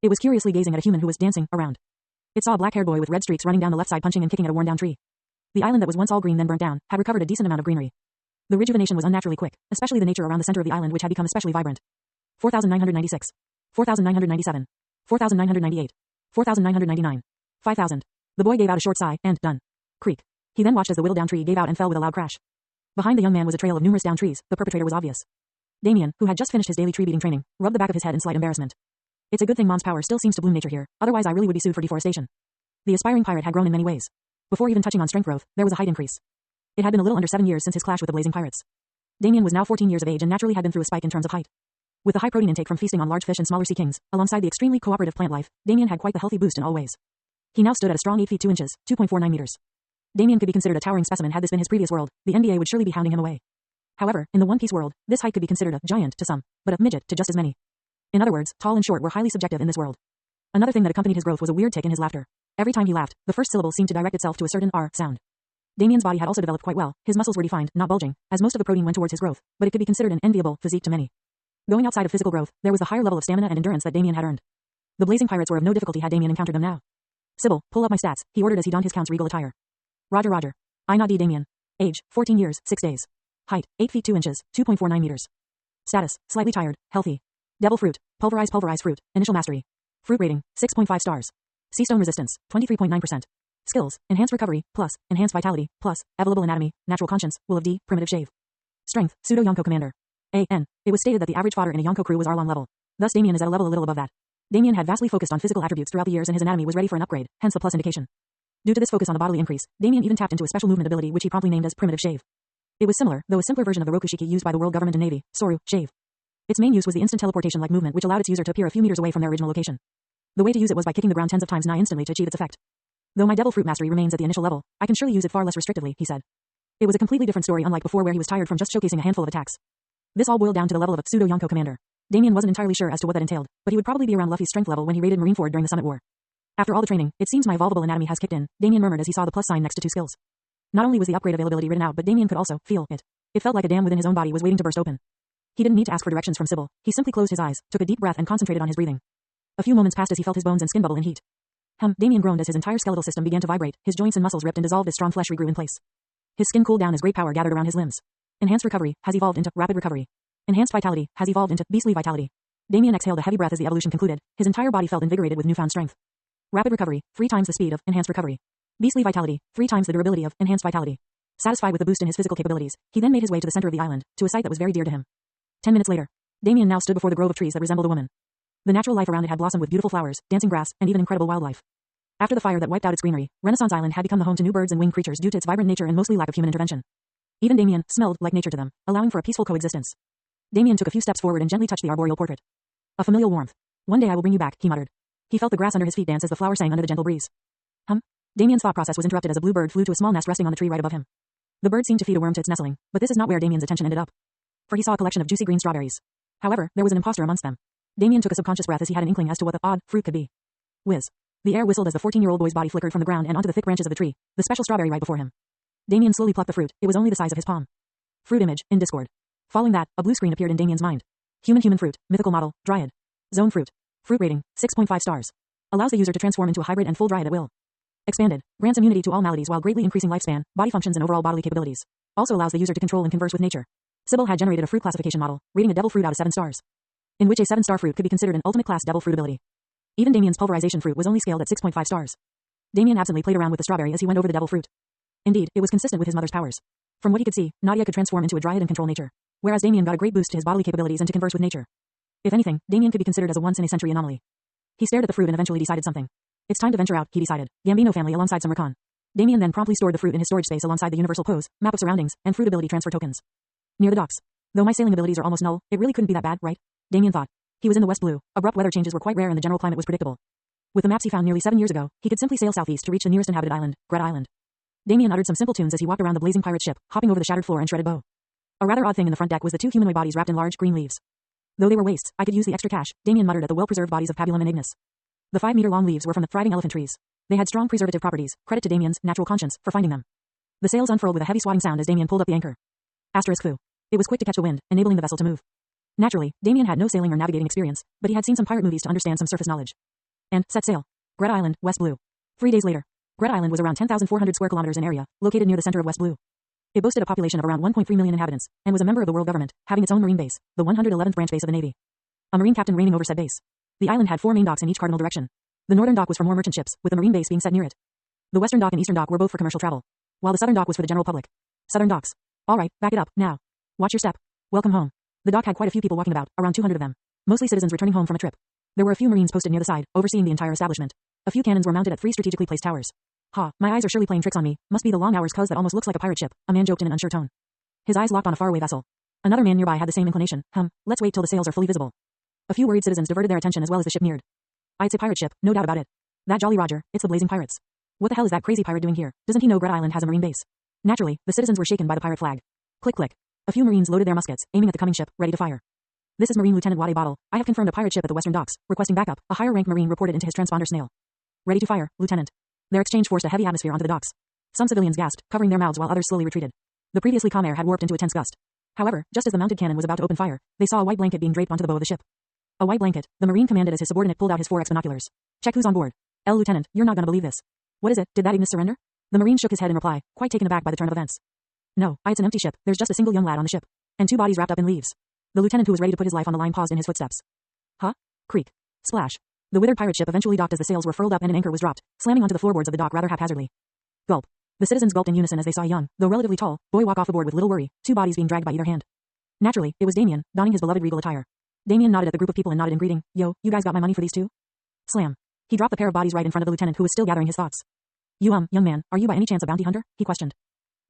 It was curiously gazing at a human who was dancing around. It saw a black-haired boy with red streaks running down the left side punching and kicking at a worn-down tree. The island that was once all green then burnt down, had recovered a decent amount of greenery. The rejuvenation was unnaturally quick, especially the nature around the center of the island which had become especially vibrant. 4,996. 4,997. 4,998. 4,999. 5,000. The boy gave out a short sigh, and, done. Creak. He then watched as the whittled-down tree gave out and fell with a loud crash. Behind the young man was a trail of numerous down trees, the perpetrator was obvious. Damien, who had just finished his daily tree-beating training, rubbed the back of his head in slight embarrassment. It's a good thing Mom's power still seems to bloom nature here, otherwise I really would be sued for deforestation. The aspiring pirate had grown in many ways. Before even touching on strength growth, there was a height increase. It had been a little under 7 years since his clash with the blazing pirates. Damien was now 14 years of age and naturally had been through a spike in terms of height. With the high protein intake from feasting on large fish and smaller sea kings, alongside the extremely cooperative plant life, Damien had quite the healthy boost in all ways. He now stood at a strong 8 feet 2 inches, 2.49 meters. Damien could be considered a towering specimen had this been his previous world, the NBA would surely be hounding him away. However, in the One Piece world, this height could be considered a giant to some, but a midget to just as many. In other words, tall and short were highly subjective in this world. Another thing that accompanied his growth was a weird tick in his laughter. Every time he laughed, the first syllable seemed to direct itself to a certain R sound. Damien's body had also developed quite well, his muscles were defined, not bulging, as most of the protein went towards his growth, but it could be considered an enviable physique to many. Going outside of physical growth, there was a higher level of stamina and endurance that Damien had earned. The blazing pirates were of no difficulty had Damien encountered them now. Sybil, pull up my stats, he ordered as he donned his count's regal attire. Roger roger. I not D Damien. Age, 14 years, 6 days. Height, 8 feet 2 inches, 2.49 meters. Status, slightly tired, healthy. Devil fruit, pulverized fruit, initial mastery. Fruit rating, 6.5 stars. Sea stone resistance, 23.9%. Skills, enhanced recovery, plus, enhanced vitality, plus, evolvable anatomy, natural conscience, will of D, primitive shave. Strength, pseudo Yonko commander. A.N. It was stated that the average fodder in a Yonko crew was Arlong level. Thus Damien is at a level a little above that. Damien had vastly focused on physical attributes throughout the years and his anatomy was ready for an upgrade, hence the plus indication. Due to this focus on the bodily increase, Damien even tapped into a special movement ability which he promptly named as primitive shave. It was similar, though a simpler version of the Rokushiki used by the world government and navy, Soru, shave. Its main use was the instant teleportation-like movement which allowed its user to appear a few meters away from their original location. The way to use it was by kicking the ground tens of times nigh instantly to achieve its effect. Though my devil fruit mastery remains at the initial level, I can surely use it far less restrictively, he said. It was a completely different story unlike before where he was tired from just showcasing a handful of attacks. This all boiled down to the level of a pseudo-Yonko commander. Damien wasn't entirely sure as to what that entailed, but he would probably be around Luffy's strength level when he raided Marineford during the Summit War. After all the training, it seems my evolvable anatomy has kicked in, Damien murmured as he saw the plus sign next to 2 skills. Not only was the upgrade availability written out, but Damien could also feel it. It felt like a dam within his own body was waiting to burst open. He didn't need to ask for directions from Sybil. He simply closed his eyes, took a deep breath and concentrated on his breathing. A few moments passed as he felt his bones and skin bubble in heat. Damien groaned as his entire skeletal system began to vibrate, his joints and muscles ripped and dissolved as strong flesh regrew in place. His skin cooled down as great power gathered around his limbs. Enhanced recovery has evolved into rapid recovery. Enhanced vitality has evolved into beastly vitality. Damien exhaled a heavy breath as the evolution concluded. His entire body felt invigorated with newfound strength. Rapid recovery, 3 times the speed of enhanced recovery. Beastly vitality, 3 times the durability of enhanced vitality. Satisfied with the boost in his physical capabilities, he then made his way to the center of the island, to a site that was very dear to him. 10 minutes later, Damien now stood before the grove of trees that resembled a woman. The natural life around it had blossomed with beautiful flowers, dancing grass, and even incredible wildlife. After the fire that wiped out its greenery, Renaissance Island had become the home to new birds and winged creatures due to its vibrant nature and mostly lack of human intervention. Even Damien smelled like nature to them, allowing for a peaceful coexistence. Damien took a few steps forward and gently touched the arboreal portrait. A familial warmth. One day I will bring you back, he muttered. He felt the grass under his feet dance as the flower sang under the gentle breeze. Damien's thought process was interrupted as a blue bird flew to a small nest resting on the tree right above him. The bird seemed to feed a worm to its nestling, but this is not where Damien's attention ended up. For he saw a collection of juicy green strawberries. However, there was an imposter amongst them. Damien took a subconscious breath as he had an inkling as to what the odd fruit could be. Whiz. The air whistled as the 14-year-old boy's body flickered from the ground and onto the thick branches of the tree, the special strawberry right before him. Damien slowly plucked the fruit. It was only the size of his palm. Fruit image, in Discord. Following that, a blue screen appeared in Damien's mind. Human fruit, mythical model, dryad. Zone fruit. Fruit rating, 6.5 stars. Allows the user to transform into a hybrid and full dryad at will. Expanded. Grants immunity to all maladies while greatly increasing lifespan, body functions and overall bodily capabilities. Also allows the user to control and converse with nature. Sybil had generated a fruit classification model, rating a devil fruit out of 7 stars. In which a 7-star fruit could be considered an ultimate class devil fruit ability. Even Damien's pulverization fruit was only scaled at 6.5 stars. Damien absently played around with the strawberry as he went over the devil fruit. Indeed, it was consistent with his mother's powers. From what he could see, Nadia could transform into a dryad and control nature, whereas Damien got a great boost to his bodily capabilities and to converse with nature. If anything, Damien could be considered as a once-in-a-century anomaly. He stared at the fruit and eventually decided something. It's time to venture out, he decided. Gambino family alongside some recon. Damien then promptly stored the fruit in his storage space alongside the universal pose, map of surroundings, and fruit ability transfer tokens. Near the docks. Though my sailing abilities are almost null, it really couldn't be that bad, right? Damien thought. He was in the West Blue. Abrupt weather changes were quite rare and the general climate was predictable. With the maps he found nearly 7 years ago, he could simply sail southeast to reach the nearest inhabited island, Greta Island. Damien uttered some simple tunes as he walked around the blazing pirate ship, hopping over the shattered floor and shredded bow. A rather odd thing in the front deck was the 2 humanoid bodies wrapped in large green leaves. Though they were wastes, I could use the extra cash, Damien muttered at the well-preserved bodies of Pabulum and Ignis. The 5-meter-long leaves were from the thriving elephant trees. They had strong preservative properties, credit to Damien's natural conscience for finding them. The sails unfurled with a heavy swatting sound as Damien pulled up the anchor. Asterisk foo. It was quick to catch the wind, enabling the vessel to move. Naturally, Damien had no sailing or navigating experience, but he had seen some pirate movies to understand some surface knowledge. And set sail. Greta Island, West Blue. 3 days later. Greta Island was around 10,400 square kilometers in area, located near the center of West Blue. It boasted a population of around 1.3 million inhabitants, and was a member of the world government, having its own marine base, the 111th branch base of the Navy. A marine captain reigning over said base. The island had 4 main docks in each cardinal direction. The northern dock was for more merchant ships, with the marine base being set near it. The western dock and eastern dock were both for commercial travel, while the southern dock was for the general public. Southern docks. All right, back it up, now. Watch your step. Welcome home. The dock had quite a few people walking about, around 200 of them. Mostly citizens returning home from a trip. There were a few marines posted near the side, overseeing the entire establishment. A few cannons were mounted at 3 strategically placed towers. Ha, my eyes are surely playing tricks on me. Must be the long hours cuz that almost looks like a pirate ship, a man joked in an unsure tone. His eyes locked on a faraway vessel. Another man nearby had the same inclination. Let's wait till the sails are fully visible. A few worried citizens diverted their attention as well as the ship neared. It's a pirate ship, no doubt about it. That Jolly Roger, it's the Blazing Pirates. What the hell is that crazy pirate doing here? Doesn't he know Greta Island has a marine base? Naturally, the citizens were shaken by the pirate flag. Click click. A few marines loaded their muskets, aiming at the coming ship, ready to fire. This is Marine Lieutenant Wade Bottle. I have confirmed a pirate ship at the western docks, requesting backup. A higher rank marine reported into his transponder snail. Ready to fire, Lieutenant. Their exchange forced a heavy atmosphere onto the docks. Some civilians gasped, covering their mouths while others slowly retreated. The previously calm air had warped into a tense gust. However, just as the mounted cannon was about to open fire, they saw a white blanket being draped onto the bow of the ship. A white blanket. The marine commanded as his subordinate pulled out his 4x binoculars. Check who's on board. Lieutenant, you're not gonna believe this. What is it? Did that Ignis surrender? The marine shook his head in reply, quite taken aback by the turn of events. No, it's an empty ship. There's just a single young lad on the ship, and 2 bodies wrapped up in leaves. The lieutenant who was ready to put his life on the line paused in his footsteps. Huh? Creak. Splash. The withered pirate ship eventually docked as the sails were furled up and an anchor was dropped, slamming onto the floorboards of the dock rather haphazardly. Gulp. The citizens gulped in unison as they saw a young, though relatively tall, boy walk off the board with little worry, 2 bodies being dragged by either hand. Naturally, it was Damien, donning his beloved regal attire. Damien nodded at the group of people and nodded in greeting. Yo, you guys got my money for these 2? Slam. He dropped the pair of bodies right in front of the lieutenant who was still gathering his thoughts. You young man, are you by any chance a bounty hunter? He questioned.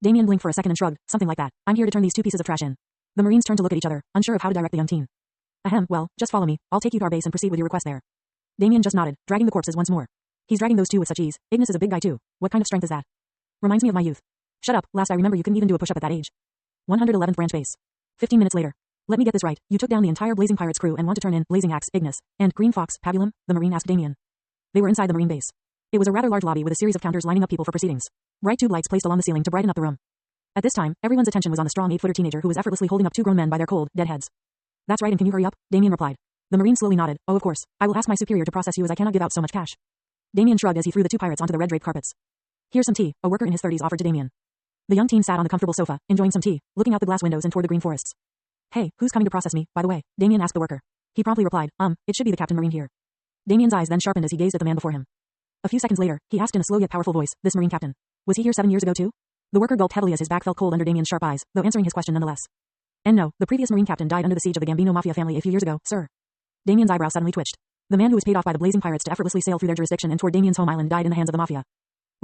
Damien blinked for a second and shrugged, something like that. I'm here to turn these 2 pieces of trash in. The marines turned to look at each other, unsure of how to direct the young teen. Ahem, well, just follow me. I'll take you to our base and proceed with your request there. Damien just nodded, dragging the corpses once more. He's dragging those 2 with such ease. Ignis is a big guy too. What kind of strength is that? Reminds me of my youth. Shut up, last I remember you couldn't even do a push-up at that age. 111th branch base. 15 minutes later. Let me get this right. You took down the entire Blazing Pirates crew and want to turn in Blazing Axe, Ignis, and Green Fox, Pabulum? The Marine asked Damien. They were inside the Marine base. It was a rather large lobby with a series of counters lining up people for proceedings. Bright tube lights placed along the ceiling to brighten up the room. At this time, everyone's attention was on the strong 8-footer teenager who was effortlessly holding up two grown men by their cold, dead heads. That's right, and can you hurry up? Damien replied. The Marine slowly nodded. Oh, of course. I will ask my superior to process you as I cannot give out so much cash. Damien shrugged as he threw the two pirates onto the red draped carpets. Here's some tea, a worker in his 30s offered to Damien. The young teen sat on the comfortable sofa, enjoying some tea, looking out the glass windows and toward the green forests. Hey, who's coming to process me, by the way? Damien asked the worker. He promptly replied, it should be the Captain Marine here. Damien's eyes then sharpened as he gazed at the man before him. A few seconds later, he asked in a slow yet powerful voice, this Marine captain. Was he here 7 years ago too? The worker gulped heavily as his back felt cold under Damien's sharp eyes, though answering his question nonetheless. And no, the previous Marine captain died under the siege of the Gambino Mafia family a few years ago, sir. Damien's eyebrow suddenly twitched. The man who was paid off by the Blazing Pirates to effortlessly sail through their jurisdiction and toward Damien's home island died in the hands of the Mafia.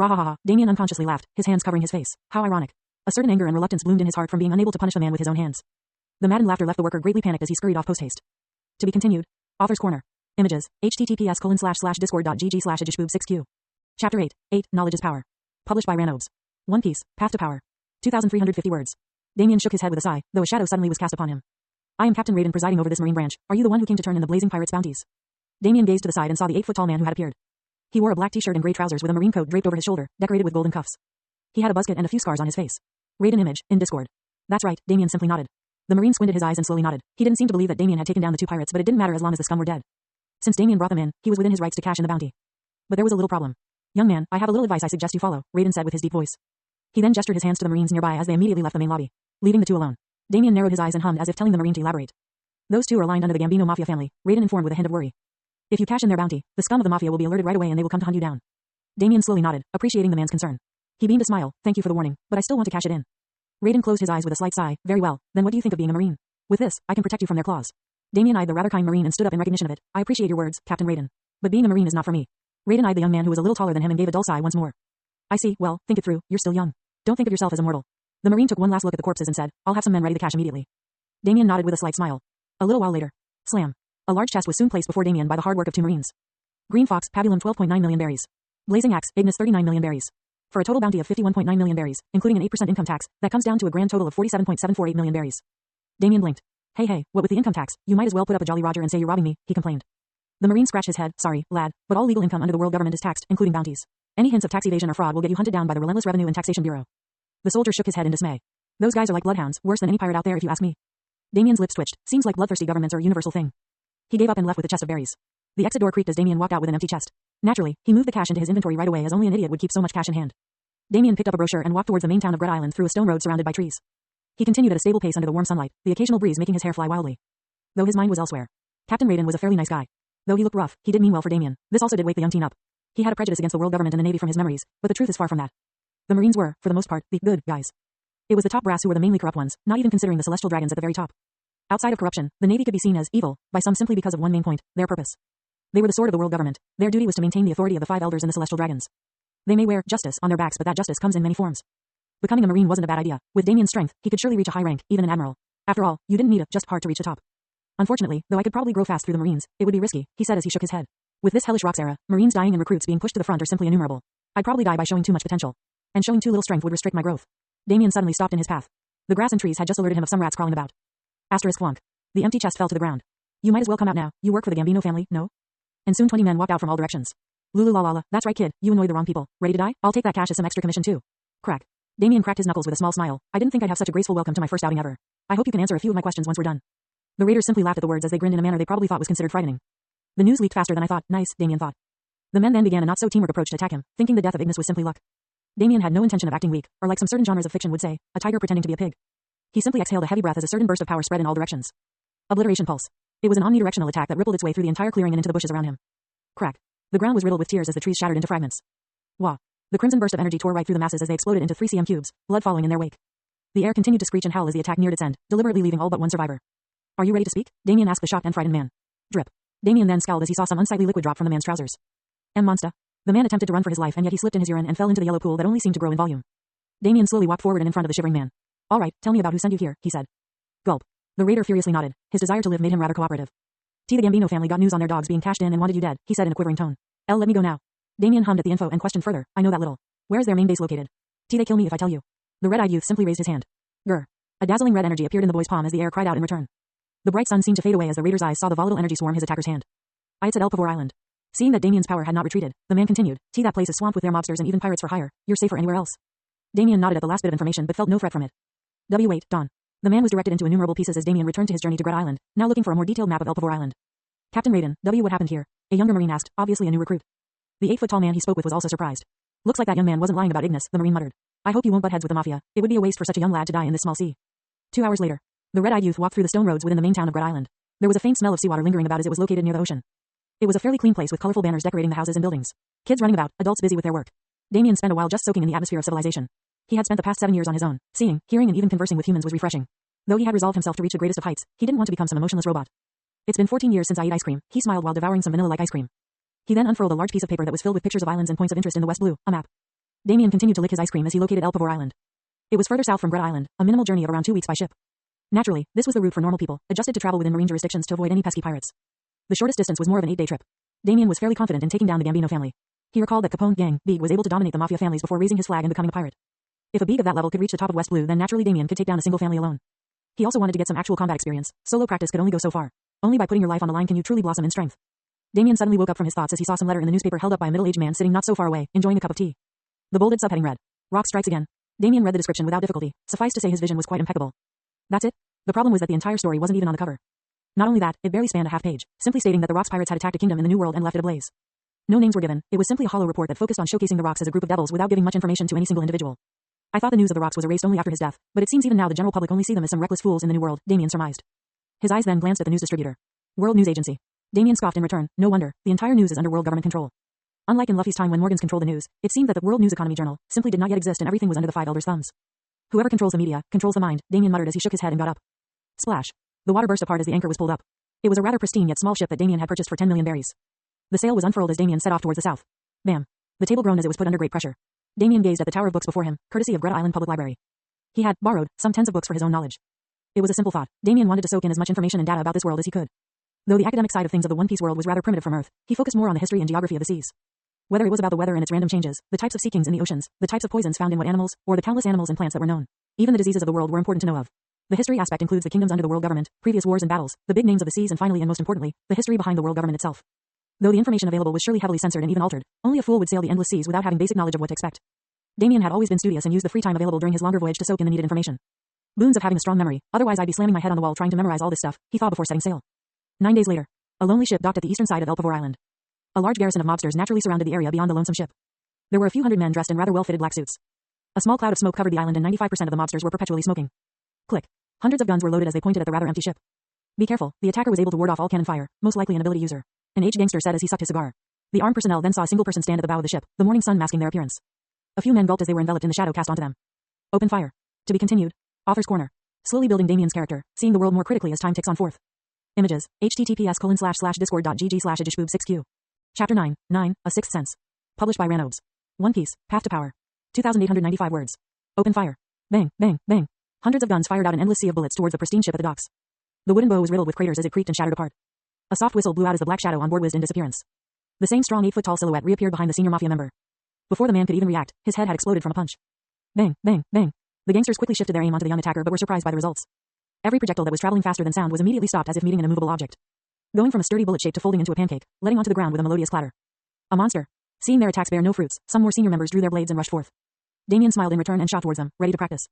Rahahaha, Damien unconsciously laughed, his hands covering his face. How ironic. A certain anger and reluctance bloomed in his heart from being unable to punish the man with his own hands. The maddened laughter left the worker greatly panicked as he scurried off post-haste. To be continued. Author's Corner. Images, https://discord.gg/ajishboob6q. Chapter 8, Knowledge is Power. Published by Ranobes. One Piece, Path to Power. 2,350 words. Damien shook his head with a sigh, though a shadow suddenly was cast upon him. I am Captain Raiden presiding over this Marine branch. Are you the one who came to turn in the Blazing Pirates' bounties? Damien gazed to the side and saw the 8-foot-tall man who had appeared. He wore a black t-shirt and gray trousers with a marine coat draped over his shoulder, decorated with golden cuffs. He had a buzzcut and a few scars on his face. Raiden image, in Discord. That's right, Damien simply nodded. The Marine squinted his eyes and slowly nodded. He didn't seem to believe that Damien had taken down the two pirates, but it didn't matter as long as the scum were dead. Since Damien brought them in, he was within his rights to cash in the bounty. But there was a little problem. Young man, I have a little advice I suggest you follow, Raiden said with his deep voice. He then gestured his hands to the Marines nearby as they immediately left the main lobby, leaving the two alone. Damien narrowed his eyes and hummed as if telling the Marine to elaborate. Those two are aligned under the Gambino Mafia family, Raiden informed with a hint of worry. If you cash in their bounty, the scum of the Mafia will be alerted right away and they will come to hunt you down. Damien slowly nodded, appreciating the man's concern. He beamed a smile, thank you for the warning, but I still want to cash it in. Raiden closed his eyes with a slight sigh, very well, then what do you think of being a Marine? With this, I can protect you from their claws. Damien eyed the rather kind Marine and stood up in recognition of it. I appreciate your words, Captain Raiden. But being a Marine is not for me. Raiden eyed the young man who was a little taller than him and gave a dull sigh once more. I see, well, think it through, you're still young. Don't think of yourself as immortal. The Marine took one last look at the corpses and said, I'll have some men ready to cash immediately. Damien nodded with a slight smile. A little while later. Slam. A large chest was soon placed before Damien by the hard work of two Marines. Green Fox, Pabulum 12.9 million berries. Blazing Axe, Ignis 39 million berries. For a total bounty of 51.9 million berries, including an 8% income tax, that comes down to a grand total of 47.748 million berries. Damien blinked. Hey, what with the income tax, you might as well put up a Jolly Roger and say you're robbing me, he complained. The Marine scratched his head, sorry, lad, but all legal income under the world government is taxed, including bounties. Any hints of tax evasion or fraud will get you hunted down by the relentless Revenue and Taxation Bureau. The soldier shook his head in dismay. Those guys are like bloodhounds, worse than any pirate out there if you ask me. Damien's lips twitched, seems like bloodthirsty governments are a universal thing. He gave up and left with a chest of berries. The exit door creaked as Damien walked out with an empty chest. Naturally, he moved the cash into his inventory right away as only an idiot would keep so much cash in hand. Damien picked up a brochure and walked towards the main town of Gret Island through a stone road surrounded by trees. He continued at a stable pace under the warm sunlight, the occasional breeze making his hair fly wildly. Though his mind was elsewhere. Captain Raiden was a fairly nice guy. Though he looked rough, he did mean well for Damien. This also did wake the young teen up. He had a prejudice against the world government and the Navy from his memories, but the truth is far from that. The Marines were, for the most part, the good guys. It was the top brass who were the mainly corrupt ones, not even considering the celestial dragons at the very top. Outside of corruption, the Navy could be seen as evil, by some simply because of one main point, their purpose. They were the sword of the world government. Their duty was to maintain the authority of the 5 elders and the celestial dragons. They may wear justice on their backs, but that justice comes in many forms. Becoming a Marine wasn't a bad idea. With Damien's strength, he could surely reach a high rank, even an admiral. After all, you didn't need a just part to reach the top. Unfortunately, though I could probably grow fast through the Marines, it would be risky, he said as he shook his head. With this hellish rocks era, Marines dying and recruits being pushed to the front are simply innumerable. I'd probably die by showing too much potential. And showing too little strength would restrict my growth. Damien suddenly stopped in his path. The grass and trees had just alerted him of some rats crawling about. Asterisk flunk. The empty chest fell to the ground. You might as well come out now, you work for the Gambino family, no? And soon 20 men walked out from all directions. Lulu la la la, that's right kid, you annoyed the wrong people. Ready to die? I'll take that cash as some extra commission too. Crack. Damien cracked his knuckles with a small smile. I didn't think I'd have such a graceful welcome to my first outing ever. I hope you can answer a few of my questions once we're done. The raiders simply laughed at the words as they grinned in a manner they probably thought was considered frightening. The news leaked faster than I thought. Nice, Damien thought. The men then began a not-so-teamwork approach to attack him, thinking the death of Ignis was simply luck. Damien had no intention of acting weak, or like some certain genres of fiction would say, a tiger pretending to be a pig. He simply exhaled a heavy breath as a certain burst of power spread in all directions. Obliteration pulse. It was an omnidirectional attack that rippled its way through the entire clearing and into the bushes around him. Crack. The ground was riddled with tears as the trees shattered into fragments. Wah. The crimson burst of energy tore right through the masses as they exploded into 3 cm cubes, blood following in their wake. The air continued to screech and howl as the attack neared its end, deliberately leaving all but one survivor. Are you ready to speak? Damien asked the shocked and frightened man. Drip. Damien then scowled as he saw some unsightly liquid drop from the man's trousers. Monster. The man attempted to run for his life and yet he slipped in his urine and fell into the yellow pool that only seemed to grow in volume. Damien slowly walked forward and in front of the shivering man. All right, tell me about who sent you here, he said. Gulp. The raider furiously nodded. His desire to live made him rather cooperative. The Gambino family got news on their dogs being cashed in and wanted you dead, he said in a quivering tone. Let me go now. Damien hummed at the info and questioned further. I know that little. Where is their main base located? They kill me if I tell you. The red-eyed youth simply raised his hand. Grr. A dazzling red energy appeared in the boy's palm as the air cried out in return. The bright sun seemed to fade away as the raider's eyes saw the volatile energy swarm his attacker's hand. It's at El Pavor Island. Seeing that Damien's power had not retreated, the man continued, That place is swamped with their mobsters and even pirates for hire. You're safer anywhere else. Damien nodded at the last bit of information but felt no threat from it. Wait, Don. The man was directed into innumerable pieces as Damien returned to his journey to Gret Island, now looking for a more detailed map of El Pavor Island. Captain Raiden, what happened here? A younger marine asked, obviously a new recruit. The 8-foot-tall man he spoke with was also surprised. Looks like that young man wasn't lying about Ignis, the marine muttered. I hope you won't butt heads with the mafia. It would be a waste for such a young lad to die in this small sea. 2 hours later, the red-eyed youth walked through the stone roads within the main town of Gret Island. There was a faint smell of seawater lingering about as it was located near the ocean. It was a fairly clean place with colorful banners decorating the houses and buildings. Kids running about, adults busy with their work. Damien spent a while just soaking in the atmosphere of civilization. He had spent the past 7 years on his own. Seeing, hearing and even conversing with humans was refreshing. Though he had resolved himself to reach the greatest of heights, he didn't want to become some emotionless robot. It's been 14 years since I ate ice cream, he smiled while devouring some vanilla-like ice cream. He then unfurled a large piece of paper that was filled with pictures of islands and points of interest in the West Blue, a map. Damien continued to lick his ice cream as he located El Pavor Island. It was further south from Gret Island, a minimal journey of around 2 weeks by ship. Naturally, this was the route for normal people, adjusted to travel within marine jurisdictions to avoid any pesky pirates. The shortest distance was more of an 8-day trip. Damien was fairly confident in taking down the Gambino family. He recalled that Capone gang Big was able to dominate the mafia families before raising his flag and becoming a pirate. If a Big of that level could reach the top of West Blue, then naturally Damien could take down a single family alone. He also wanted to get some actual combat experience. Solo practice could only go so far. Only by putting your life on the line can you truly blossom in strength. Damien suddenly woke up from his thoughts as he saw some letter in the newspaper held up by a middle-aged man sitting not so far away, enjoying a cup of tea. The bolded subheading read, Rock strikes again. Damien read the description without difficulty. Suffice to say his vision was quite impeccable. That's it. The problem was that the entire story wasn't even on the cover. Not only that, it barely spanned a half page, simply stating that the Rocks pirates had attacked a kingdom in the New World and left it ablaze. No names were given. It was simply a hollow report that focused on showcasing the Rocks as a group of devils without giving much information to any single individual. I thought the news of the Rocks was erased only after his death, but it seems even now the general public only see them as some reckless fools in the New World, Damien surmised. His eyes then glanced at the news distributor. World News Agency. Damien scoffed in return. No wonder. The entire news is under world government control. Unlike in Luffy's time when Morgans controlled the news, it seemed that the World News Economy Journal simply did not yet exist and everything was under the Five Elders' thumbs. Whoever controls the media, controls the mind, Damien muttered as he shook his head and got up. Splash. The water burst apart as the anchor was pulled up. It was a rather pristine yet small ship that Damien had purchased for 10 million berries. The sail was unfurled as Damien set off towards the south. Bam. The table groaned as it was put under great pressure. Damien gazed at the tower of books before him, courtesy of Gret Island Public Library. He had borrowed some tens of books for his own knowledge. It was a simple thought. Damien wanted to soak in as much information and data about this world as he could. Though the academic side of things of the One Piece world was rather primitive from Earth, he focused more on the history and geography of the seas. Whether it was about the weather and its random changes, the types of sea kings in the oceans, the types of poisons found in what animals, or the countless animals and plants that were known. Even the diseases of the world were important to know of. The history aspect includes the kingdoms under the world government, previous wars and battles, the big names of the seas and finally and most importantly, the history behind the world government itself. Though the information available was surely heavily censored and even altered, only a fool would sail the endless seas without having basic knowledge of what to expect. Damien had always been studious and used the free time available during his longer voyage to soak in the needed information. Boons of having a strong memory, otherwise I'd be slamming my head on the wall trying to memorize all this stuff, he thought before setting sail. 9 days later, a lonely ship docked at the eastern side of El Pavor Island. A large garrison of mobsters naturally surrounded the area beyond the lonesome ship. There were a few hundred men dressed in rather well-fitted black suits. A small cloud of smoke covered the island and 95% of the mobsters were perpetually smoking. Click. Hundreds of guns were loaded as they pointed at the rather empty ship. Be careful, the attacker was able to ward off all cannon fire, most likely an ability user. An aged gangster said as he sucked his cigar. The armed personnel then saw a single person stand at the bow of the ship, the morning sun masking their appearance. A few men gulped as they were enveloped in the shadow cast onto them. Open fire. To be continued. Author's Corner. Slowly building Damien's character, seeing the world more critically as time ticks on forth. Images, https://discord.gg/idishboob6q. Chapter 9, A Sixth Sense. Published by Ranobes. One Piece, Path to Power. 2,895 words. Open fire. Bang, bang, bang. Hundreds of guns fired out an endless sea of bullets towards the pristine ship at the docks. The wooden bow was riddled with craters as it creaked and shattered apart. A soft whistle blew out as the black shadow on board whizzed in disappearance. The same strong 8-foot-tall silhouette reappeared behind the senior mafia member. Before the man could even react, his head had exploded from a punch. Bang, bang, bang. The gangsters quickly shifted their aim onto the young attacker but were surprised by the results. Every projectile that was traveling faster than sound was immediately stopped as if meeting an immovable object. Going from a sturdy bullet shape to folding into a pancake, letting onto the ground with a melodious clatter. A monster. Seeing their attacks bear no fruits, some more senior members drew their blades and rushed forth. Damien smiled in return and shot towards them, ready to practice.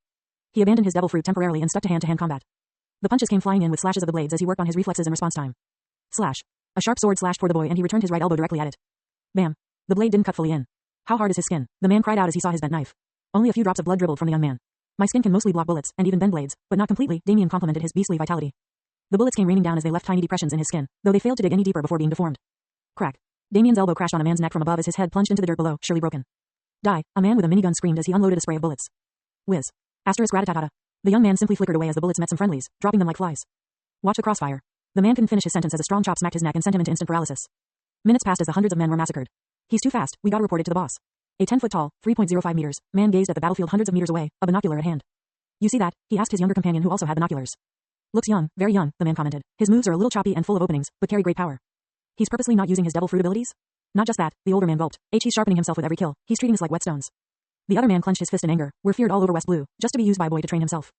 He abandoned his devil fruit temporarily and stuck to hand combat. The punches came flying in with slashes of the blades as he worked on his reflexes and response time. Slash. A sharp sword slashed toward the boy and he returned his right elbow directly at it. Bam. The blade didn't cut fully in. How hard is his skin? The man cried out as he saw his bent knife. Only a few drops of blood dribbled from the young man. My skin can mostly block bullets and even bend blades, but not completely, Damien complimented his beastly vitality. The bullets came raining down as they left tiny depressions in his skin, though they failed to dig any deeper before being deformed. Crack. Damien's elbow crashed on a man's neck from above as his head plunged into the dirt below, surely broken. Die. A man with a minigun screamed as he unloaded a spray of bullets. Whiz. Asterisk ratatatata. The young man simply flickered away as the bullets met some friendlies, dropping them like flies. Watch the crossfire. The man couldn't finish his sentence as a strong chop smacked his neck and sent him into instant paralysis. Minutes passed as the hundreds of men were massacred. He's too fast, we gotta report it to the boss. A 10-foot-tall, 3.05 meters, man gazed at the battlefield hundreds of meters away, a binocular at hand. You see that? He asked his younger companion who also had binoculars. Looks young, very young, the man commented. His moves are a little choppy and full of openings, but carry great power. He's purposely not using his devil fruit abilities? Not just that, the older man gulped. He's sharpening himself with every kill. He's treating us like whetstones. The other man clenched his fist in anger. We're feared all over West Blue, just to be used by a boy to train himself.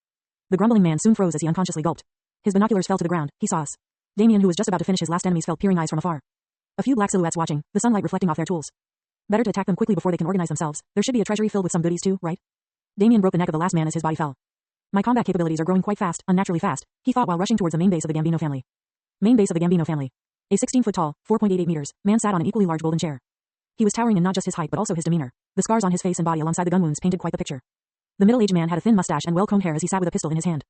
The grumbling man soon froze as he unconsciously gulped. His binoculars fell to the ground. He saw us. Damien, who was just about to finish his last enemies, felt peering eyes from afar. A few black silhouettes watching, the sunlight reflecting off their tools. Better to attack them quickly before they can organize themselves. There should be a treasury filled with some goodies too, right? Damien broke the neck of the last man as his body fell. My combat capabilities are growing quite fast, unnaturally fast, he thought while rushing towards the main base of the Gambino family. Main base of the Gambino family. A 16-foot tall, 4.88 meters, man sat on an equally large golden chair. He was towering in not just his height but also his demeanor. The scars on his face and body alongside the gun wounds painted quite the picture. The middle-aged man had a thin mustache and well-combed hair as he sat with a pistol in his hand.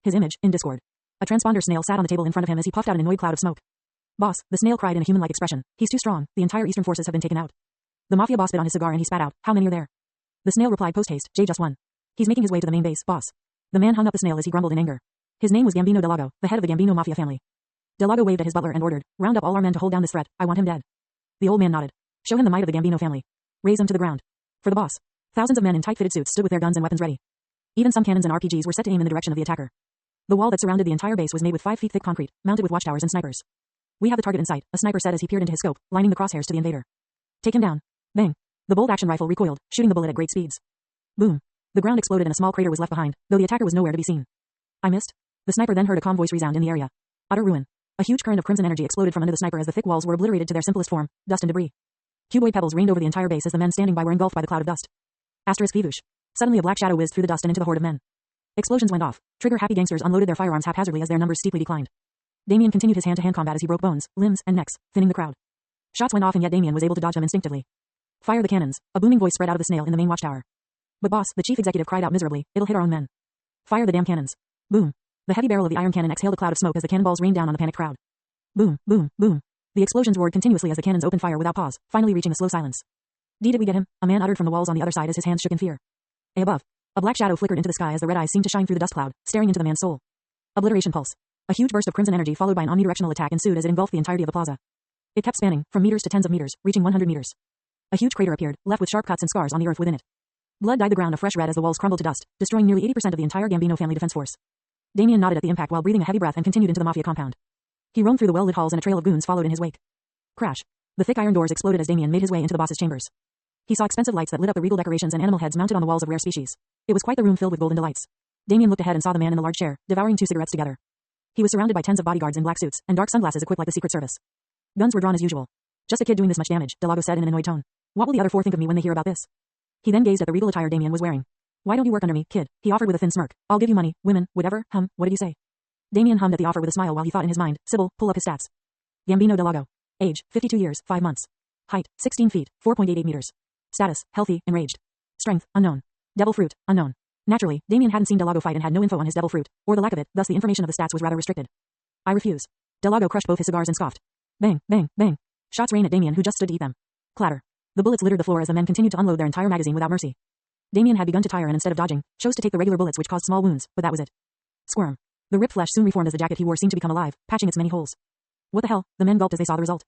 His image, in Discord. A transponder snail sat on the table in front of him as he puffed out an annoyed cloud of smoke. Boss, the snail cried in a human-like expression. He's too strong, the entire eastern forces have been taken out. The mafia boss bit on his cigar and he spat out, how many are there? The snail replied post-haste, just one. He's making his way to the main base, boss. The man hung up the snail as he grumbled in anger. His name was Gambino Delago, the head of the Gambino mafia family. Delago waved at his butler and ordered, round up all our men to hold down this threat, I want him dead. The old man nodded. Show him the might of the Gambino family. Raise him to the ground. For the boss. Thousands of men in tight-fitted suits stood with their guns and weapons ready. Even some cannons and RPGs were set to aim in the direction of the attacker. The wall that surrounded the entire base was made with 5 feet thick concrete, mounted with watchtowers and snipers. We have the target in sight, a sniper said as he peered into his scope, lining the crosshairs to the invader. Take him down. Bang. The bolt-action rifle recoiled, shooting the bullet at great speeds. Boom. The ground exploded and a small crater was left behind, though the attacker was nowhere to be seen. I missed. The sniper then heard a calm voice resound in the area. Utter ruin. A huge current of crimson energy exploded from under the sniper as the thick walls were obliterated to their simplest form, dust and debris. Cuboid pebbles rained over the entire base as the men standing by were engulfed by the cloud of dust. Asterisk Vivush. Suddenly a black shadow whizzed through the dust and into the horde of men. Explosions went off. Trigger-happy gangsters unloaded their firearms haphazardly as their numbers steeply declined. Damien continued his hand-to-hand combat as he broke bones, limbs, and necks, thinning the crowd. Shots went off and yet Damien was able to dodge them instinctively. Fire the cannons. A booming voice spread out of the snail in the main watchtower. But boss, the chief executive cried out miserably, it'll hit our own men. Fire the damn cannons. Boom. The heavy barrel of the iron cannon exhaled a cloud of smoke as the cannonballs rained down on the panicked crowd. Boom, boom, boom. The explosions roared continuously as the cannons opened fire without pause, finally reaching a slow silence. Did we get him? A man uttered from the walls on the other side as his hands shook in fear. Above. A black shadow flickered into the sky as the red eyes seemed to shine through the dust cloud, staring into the man's soul. Obliteration pulse. A huge burst of crimson energy followed by an omnidirectional attack ensued as it engulfed the entirety of the plaza. It kept spanning, from meters to tens of meters, reaching 100 meters. A huge crater appeared, left with sharp cuts and scars on the earth within it. Blood dyed the ground a fresh red as the walls crumbled to dust, destroying nearly 80% of the entire Gambino family defense force. Damien nodded at the impact while breathing a heavy breath and continued into the mafia compound. He roamed through the well-lit halls and a trail of goons followed in his wake. Crash. The thick iron doors exploded as Damien made his way into the boss's chambers. He saw expensive lights that lit up the regal decorations and animal heads mounted on the walls of rare species. It was quite the room filled with golden delights. Damien looked ahead and saw the man in the large chair, devouring 2 cigarettes together. He was surrounded by tens of bodyguards in black suits, and dark sunglasses equipped like the Secret Service. Guns were drawn as usual. Just a kid doing this much damage, Delago said in an annoyed tone. What will the other 4 think of me when they hear about this? He then gazed at the regal attire Damien was wearing. Why don't you work under me, kid? He offered with a thin smirk. I'll give you money, women, whatever, what did you say? Damien hummed at the offer with a smile while he thought in his mind, Sybil, pull up his stats. Gambino Delago. Age, 52 years, 5 months. Height, 16 feet, 4.88 meters. Status, healthy, enraged. Strength, unknown. Devil fruit, unknown. Naturally, Damien hadn't seen Delago fight and had no info on his devil fruit, or the lack of it, thus the information of the stats was rather restricted. I refuse. Delago crushed both his cigars and scoffed. Bang, bang, bang. Shots rained at Damien who just stood to eat them. Clatter. The bullets littered the floor as the men continued to unload their entire magazine without mercy. Damien had begun to tire and instead of dodging, chose to take the regular bullets which caused small wounds, but that was it. Squirm. The ripped flesh soon reformed as the jacket he wore seemed to become alive, patching its many holes. What the hell? The men gulped as they saw the result.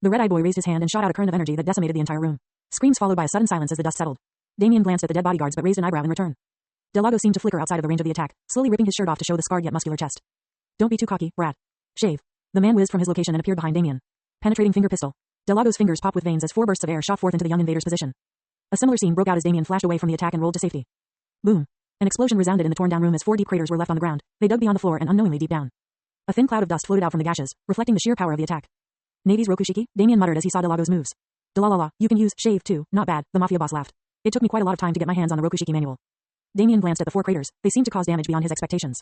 The red-eyed boy raised his hand and shot out a current of energy that decimated the entire room. Screams followed by a sudden silence as the dust settled. Damien glanced at the dead bodyguards but raised an eyebrow in return. Delago seemed to flicker outside of the range of the attack, slowly ripping his shirt off to show the scarred yet muscular chest. Don't be too cocky, brat. Shave. The man whizzed from his location and appeared behind Damien. Penetrating finger pistol. Delago's fingers popped with veins as 4 bursts of air shot forth into the young invader's position. A similar scene broke out as Damien flashed away from the attack and rolled to safety. Boom. An explosion resounded in the torn-down room as 4 deep craters were left on the ground. They dug beyond the floor and unknowingly deep down. A thin cloud of dust floated out from the gashes, reflecting the sheer power of the attack. Navy's Rokushiki? Damien muttered as he saw Delago's moves. Dalalala, you can use shave too, not bad, the mafia boss laughed. It took me quite a lot of time to get my hands on the Rokushiki manual. Damien glanced at the 4 craters, they seemed to cause damage beyond his expectations.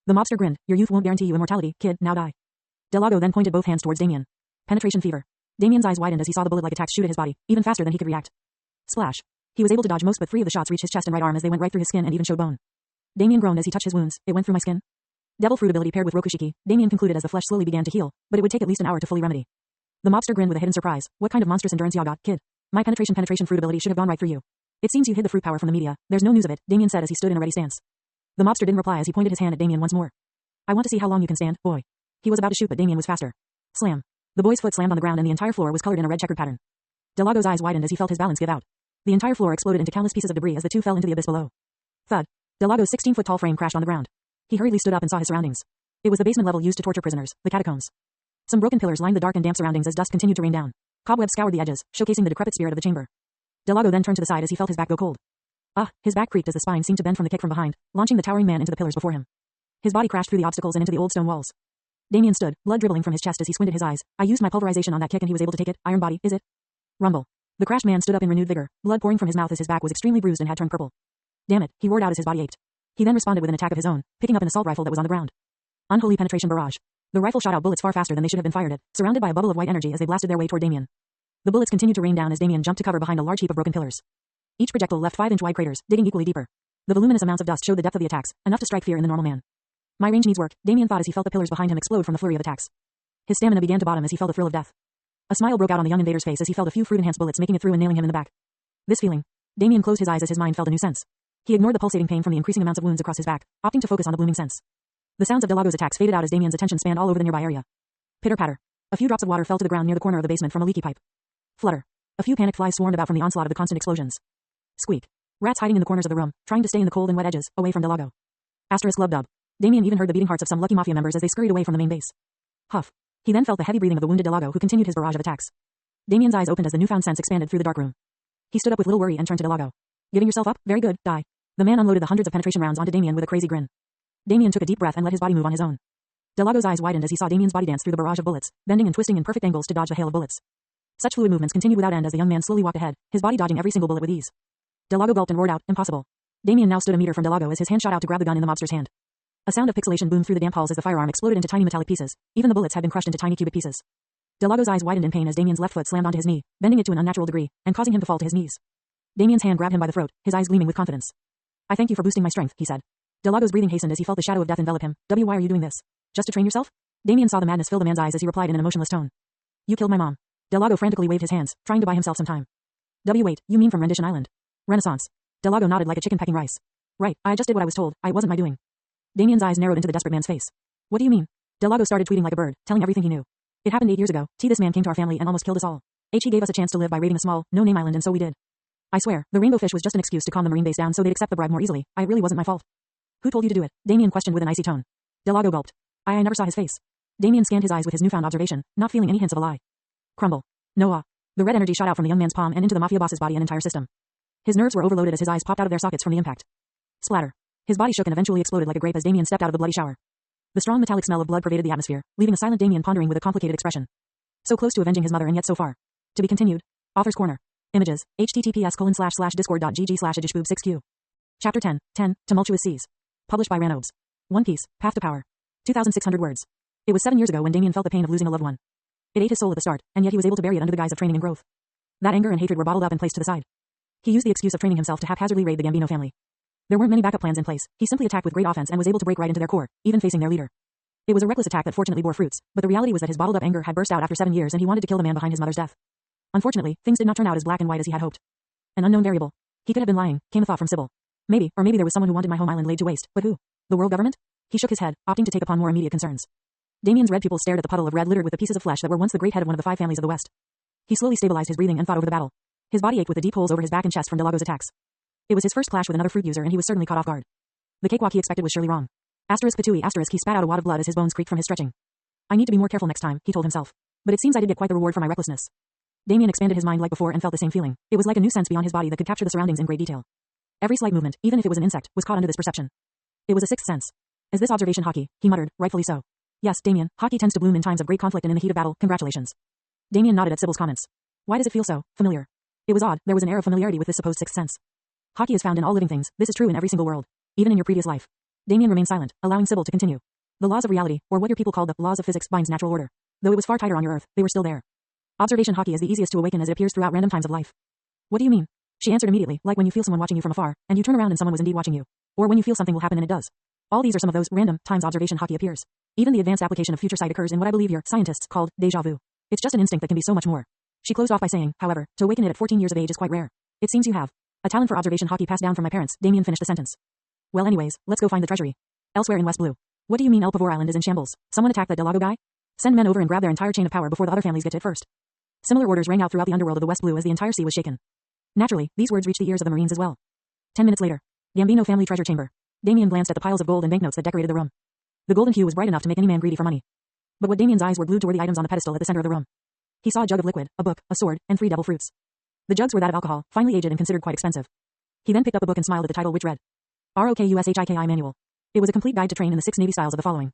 The mobster grinned, your youth won't guarantee you immortality, kid, now die. Delago then pointed both hands towards Damien. Penetration fever. Damien's eyes widened as he saw the bullet-like attacks shoot at his body, even faster than he could react. Splash. He was able to dodge most but 3 of the shots reached his chest and right arm as they went right through his skin and even showed bone. Damien groaned as he touched his wounds, it went through my skin. Devil fruit ability paired with Rokushiki, Damien concluded as the flesh slowly began to heal, but it would take at least an hour to fully remedy. The mobster grinned with a hidden surprise. What kind of monstrous endurance y'all got, kid? My penetration fruit ability should have gone right through you. It seems you hid the fruit power from the media. There's no news of it, Damien said as he stood in a ready stance. The mobster didn't reply as he pointed his hand at Damien once more. I want to see how long you can stand, boy. He was about to shoot but Damien was faster. Slam. The boy's foot slammed on the ground and the entire floor was colored in a red checkered pattern. Delago's eyes widened as he felt his balance give out. The entire floor exploded into countless pieces of debris as the 2 fell into the abyss below. Thud. Delago's 16-foot tall frame crashed on the ground. He hurriedly stood up and saw his surroundings. It was the basement level used to torture prisoners, the catacombs. Some broken pillars lined the dark and damp surroundings as dust continued to rain down. Cobwebs scoured the edges, showcasing the decrepit spirit of the chamber. Delago then turned to the side as he felt his back go cold. His back creaked as the spine seemed to bend from the kick from behind, launching the towering man into the pillars before him. His body crashed through the obstacles and into the old stone walls. Damien stood, blood dribbling from his chest as he squinted his eyes. I used my pulverization on that kick and he was able to take it. Iron body, is it? Rumble. The crashed man stood up in renewed vigor, blood pouring from his mouth as his back was extremely bruised and had turned purple. Damn it, he roared out as his body ached. He then responded with an attack of his own, picking up an assault rifle that was on the ground. Unholy penetration barrage. The rifle shot out bullets far faster than they should have been fired at, surrounded by a bubble of white energy as they blasted their way toward Damien. The bullets continued to rain down as Damien jumped to cover behind a large heap of broken pillars. Each projectile left 5-inch wide craters, digging equally deeper. The voluminous amounts of dust showed the depth of the attacks, enough to strike fear in the normal man. My range needs work, Damien thought as he felt the pillars behind him explode from the flurry of attacks. His stamina began to bottom as he felt the thrill of death. A smile broke out on the young invader's face as he felt a few fruit-enhanced bullets making it through and nailing him in the back. This feeling. Damien closed his eyes as his mind felt a new sense. He ignored the pulsating pain from the increasing amounts of wounds across his back, opting to focus on the blooming sense. The sounds of Delago's attacks faded out as Damien's attention spanned all over the nearby area. Pitter-patter. A few drops of water fell to the ground near the corner of the basement from a leaky pipe. Flutter. A few panicked flies swarmed about from the onslaught of the constant explosions. Squeak. Rats hiding in the corners of the room, trying to stay in the cold and wet edges, away from Delago. Asterisk lub dub. Damien even heard the beating hearts of some lucky mafia members as they scurried away from the main base. Huff. He then felt the heavy breathing of the wounded Delago who continued his barrage of attacks. Damien's eyes opened as the newfound sense expanded through the dark room. He stood up with little worry and turned to Delago. Giving yourself up? Very good, die. The man unloaded the hundreds of penetration rounds onto Damien with a crazy grin. Damien took a deep breath and let his body move on his own. Delago's eyes widened as he saw Damien's body dance through the barrage of bullets, bending and twisting in perfect angles to dodge the hail of bullets. Such fluid movements continued without end as the young man slowly walked ahead, his body dodging every single bullet with ease. Delago gulped and roared out, impossible. Damien now stood a meter from Delago as his hand shot out to grab the gun in the mobster's hand. A sound of pixelation boomed through the damp halls as the firearm exploded into tiny metallic pieces. Even the bullets had been crushed into tiny cubic pieces. Delago's eyes widened in pain as Damien's left foot slammed onto his knee, bending it to an unnatural degree, and causing him to fall to his knees. Damien's hand grabbed him by the throat, his eyes gleaming with confidence. I thank you for boosting my strength, he said. Delago's breathing hastened as he felt the shadow of death envelop him. Why are you doing this? Just to train yourself? Damien saw the madness fill the man's eyes as he replied in an emotionless tone. You killed my mom. Delago frantically waved his hands, trying to buy himself some time. Wait, you mean from Rendition Island? Renaissance. Delago nodded like a chicken pecking rice. Right, I just did what I was told, I wasn't my doing. Damien's eyes narrowed into the desperate man's face. What do you mean? Delago started tweeting like a bird, telling everything he knew. It happened 8 years ago. This man came to our family and almost killed us all. He gave us a chance to live by raiding a small, no-name island and so we did. I swear, the rainbow fish was just an excuse to calm the marine base down so they'd accept the bribe more easily. It really wasn't my fault. Who told you to do it? Damien questioned with an icy tone. Delago gulped. I never saw his face. Damien scanned his eyes with his newfound observation, not feeling any hints of a lie. Crumble. Noah. The red energy shot out from the young man's palm and into the mafia boss's body and entire system. His nerves were overloaded as his eyes popped out of their sockets from the impact. Splatter. His body shook and eventually exploded like a grape as Damien stepped out of the bloody shower. The strong metallic smell of blood pervaded the atmosphere, leaving a silent Damien pondering with a complicated expression. So close to avenging his mother and yet so far. To be continued. Author's Corner. Images. https://discord.gg/adishboob6q. Chapter 10. Tumultuous Seas. Published by Ranobes. One Piece. Path to Power. 2,600 words. It was 7 years ago when Damien felt the pain of losing a loved one. It ate his soul at the start, and yet he was able to bury it under the guise of training and growth. That anger and hatred were bottled up and placed to the side. He used the excuse of training himself to haphazardly raid the Gambino family. There weren't many backup plans in place. He simply attacked with great offense and was able to break right into their core, even facing their leader. It was a reckless attack that fortunately bore fruits, but the reality was that his bottled up anger had burst out after 7 years and he wanted to kill the man behind his mother's death. Unfortunately, things did not turn out as black and white as he had hoped. An unknown variable. He could have been lying, came a thought from Sybil. Maybe there was someone who wanted my home island laid to waste, but who? The world government? He shook his head, opting to take upon more immediate concerns. Damien's red pupils stared at the puddle of red littered with the pieces of flesh that were once the great head of one of the 5 families of the West. He slowly stabilized his breathing and thought over the battle. His body ached with the deep holes over his back and chest from Delago's attacks. It was his first clash with another fruit user and he was certainly caught off guard. The cakewalk he expected was surely wrong. Patui he spat out a wad of blood as his bones creaked from his stretching. I need to be more careful next time, he told himself. But it seems I did get quite the reward for my recklessness. Damien expanded his mind like before and felt the same feeling. It was like a new sense beyond his body that could capture the surroundings in great detail. Every slight movement, even if it was an insect, was caught under this perception. It was a sixth sense. Is this observation hockey? He muttered, rightfully so. Yes, Damien, hockey tends to bloom in times of great conflict and in the heat of battle, congratulations. Damien nodded at Sybil's comments. Why does it feel so familiar? It was odd, there was an air of familiarity with this supposed sixth sense. Hockey is found in all living things, this is true in every single world. Even in your previous life. Damien remained silent, allowing Sybil to continue. The laws of reality, or what your people called the laws of physics, binds natural order. Though it was far tighter on your Earth, they were still there. Observation hockey is the easiest to awaken as it appears throughout random times of life. What do you mean? She answered immediately, like when you feel someone watching you from afar, and you turn around and someone was indeed watching you. Or when you feel something will happen and it does. All these are some of those random times observation hockey appears. Even the advanced application of future sight occurs in what I believe your scientists called déjà vu. It's just an instinct that can be so much more. She closed off by saying, however, to awaken it at 14 years of age is quite rare. It seems you have a talent for observation hockey passed down from my parents. Damien finished the sentence. Well anyways, let's go find the treasury. Elsewhere in West Blue. What do you mean El Pavor Island is in shambles? Someone attacked that Delago guy? Send men over and grab their entire chain of power before the other families get to it first. Similar orders rang out throughout the underworld of the West Blue as the entire sea was shaken. Naturally, these words reached the ears of the Marines as well. 10 minutes later. Gambino family treasure chamber. Damien glanced at the piles of gold and banknotes that decorated the room. The golden hue was bright enough to make any man greedy for money. But what Damien's eyes were glued to were the items on the pedestal at the center of the room. He saw a jug of liquid, a book, a sword, and 3 devil fruits. The jugs were that of alcohol, finely aged and considered quite expensive. He then picked up a book and smiled at the title which read, Rokushiki Manual. It was a complete guide to train in the 6 Navy styles of the following.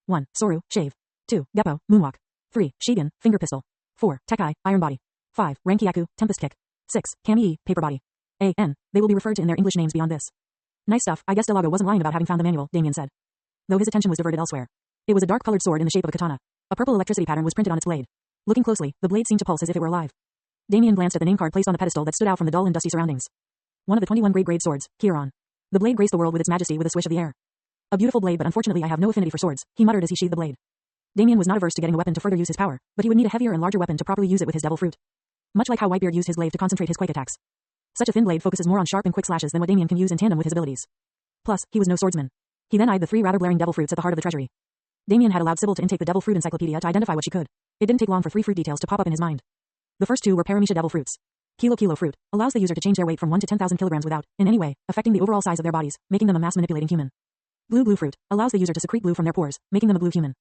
1. Soru, shave. 2. Geppo, moonwalk. 3. Shigen, finger pistol. 4. Tekai, iron body. 5. Rankyaku, tempest kick. 6. Kami, paper body. A.N. They will be referred to in their English names beyond this. Nice stuff, I guess Delago wasn't lying about having found the manual, Damien said. Though his attention was diverted elsewhere. It was a dark-colored sword in the shape of a katana. A purple electricity pattern was printed on its blade. Looking closely, the blade seemed to pulse as if it were alive. Damien glanced at the name card placed on the pedestal that stood out from the dull and dusty surroundings. One of the 21 grade swords, Kiron. The blade graced the world with its majesty with a swish of the air. A beautiful blade, but unfortunately I have no affinity for swords, he muttered as he sheathed the blade. Damien was not averse to getting a weapon to further use his power, but he would need a heavier and larger weapon to properly use it with his devil fruit. Much like how Whitebeard used his glaive to concentrate his quake attacks. Such a thin blade focuses more on sharp and quick slashes than what Damien can use in tandem with his abilities. Plus, he was no swordsman. He then eyed the 3 rather blaring devil fruits at the heart of the treasury. Damien had allowed Sybil to intake the devil fruit encyclopedia to identify what she could. It didn't take long for 3 fruit details to pop up in his mind. The first 2 were Paramecia devil fruits. Kilo fruit allows the user to change their weight from 1 to 10,000 kilograms without, in any way, affecting the overall size of their bodies, making them a mass-manipulating human. Blue fruit allows the user to secrete blue from their pores, making them a blue human.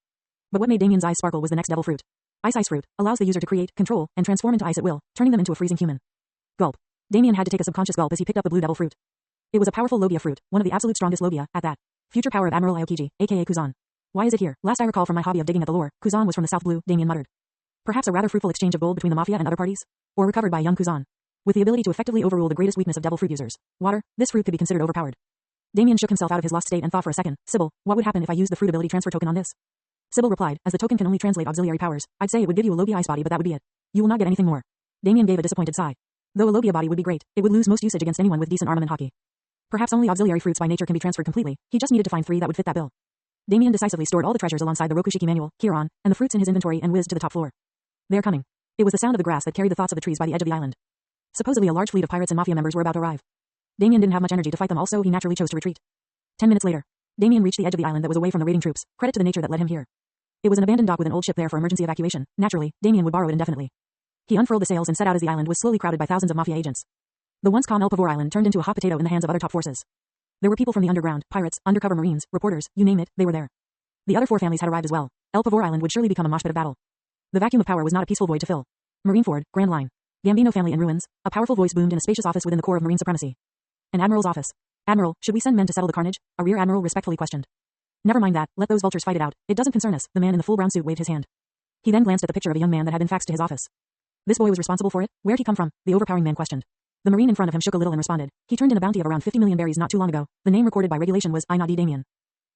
But what made Damien's eyes sparkle was the next devil fruit. Ice fruit allows the user to create, control, and transform into ice at will, turning them into a freezing human. Gulp. Damien had to take a subconscious gulp as he picked up the blue devil fruit. It was a powerful Logia fruit, one of the absolute strongest Logia, at that. Future power of Admiral Aokiji, aka Kuzan. Why is it here? Last I recall from my hobby of digging at the lore, Kuzan was from the South Blue, Damien muttered. Perhaps a rather fruitful exchange of gold between the Mafia and other parties? Or recovered by young Kuzan. With the ability to effectively overrule the greatest weakness of devil fruit users, water, this fruit could be considered overpowered. Damien shook himself out of his lost state and thought for a second, Sybil, what would happen if I used the fruit ability transfer token on this? Sybil replied, as the token can only translate auxiliary powers, I'd say it would give you a Logia ice body, but that would be it. You will not get anything more. Damien gave a disappointed sigh. Though a Logia body would be great, it would lose most usage against anyone with decent armament hockey. Perhaps only auxiliary fruits by nature can be transferred completely, he just needed to find 3 that would fit that bill. Damien decisively stored all the treasures alongside the Rokushiki manual, Kiron, and the fruits in his inventory and whizzed to the top floor. They're coming. It was the sound of the grass that carried the thoughts of the trees by the edge of the island. Supposedly a large fleet of pirates and Mafia members were about to arrive. Damien didn't have much energy to fight them, also he naturally chose to retreat. 10 minutes later, Damien reached the edge of the island that was away from the raiding troops, credit to the nature that led him here. It was an abandoned dock with an old ship there for emergency evacuation. Naturally, Damien would borrow it indefinitely. He unfurled the sails and set out as the island was slowly crowded by thousands of Mafia agents. The once calm El Pavor Island turned into a hot potato in the hands of other top forces. There were people from the underground, pirates, undercover marines, reporters, you name it, they were there. The other 4 families had arrived as well. El Pavor Island would surely become a mosh pit of battle. The vacuum of power was not a peaceful void to fill. Marineford, Grand Line. Gambino family in ruins. A powerful voice boomed in a spacious office within the core of Marine supremacy. An admiral's office. Admiral, should we send men to settle the carnage? A rear admiral respectfully questioned. Never mind that, let those vultures fight it out. It doesn't concern us. The man in the full brown suit waved his hand. He then glanced at the picture of a young man that had been faxed to his office. This boy was responsible for it? Where'd he come from? The overpowering man questioned. The marine in front of him shook a little and responded. He turned in a bounty of around 50 million berries not too long ago. The name recorded by regulation was Inadi Damien.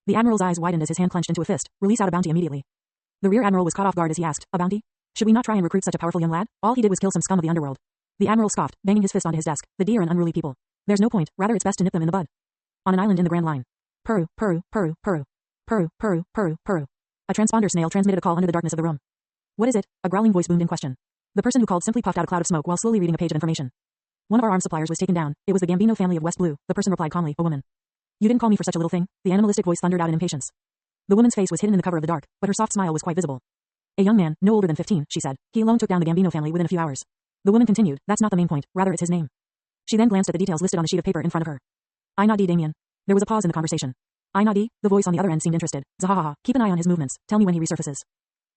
The admiral's eyes widened as his hand clenched into a fist. Release out a bounty immediately. The rear admiral was caught off guard as he asked, a bounty? Should we not try and recruit such a powerful young lad? All he did was kill some scum of the underworld. The admiral scoffed, banging his fist onto his desk. The D are an unruly people. There's no point, rather it's best to nip them in the bud. On an island in the Grand Line. Purru, purru, purru, purru. Purru, purru, purru, purru. A transponder snail transmitted a call under the darkness of the room. What is it? A growling voice boomed in question. The person who called simply puffed out a cloud of smoke while slowly reading a page of information. One of our arms suppliers was taken down. It was the Gambino family of West Blue. The person replied calmly, a woman. You didn't call me for such a little thing? The animalistic voice thundered out in impatience. The woman's face was hidden in the cover of the dark, but her soft smile was quite visible. A young man, no older than 15, she said. He alone took down the Gambino family within a few hours. The woman continued, that's not the main point, rather it's his name. She then glanced at the details listed on the sheet of paper in front of her. Inadi Damien. There was a pause in the conversation. Inadi, the voice on the other end seemed interested. Zahahaha, keep an eye on his movements, tell me when he resurfaces.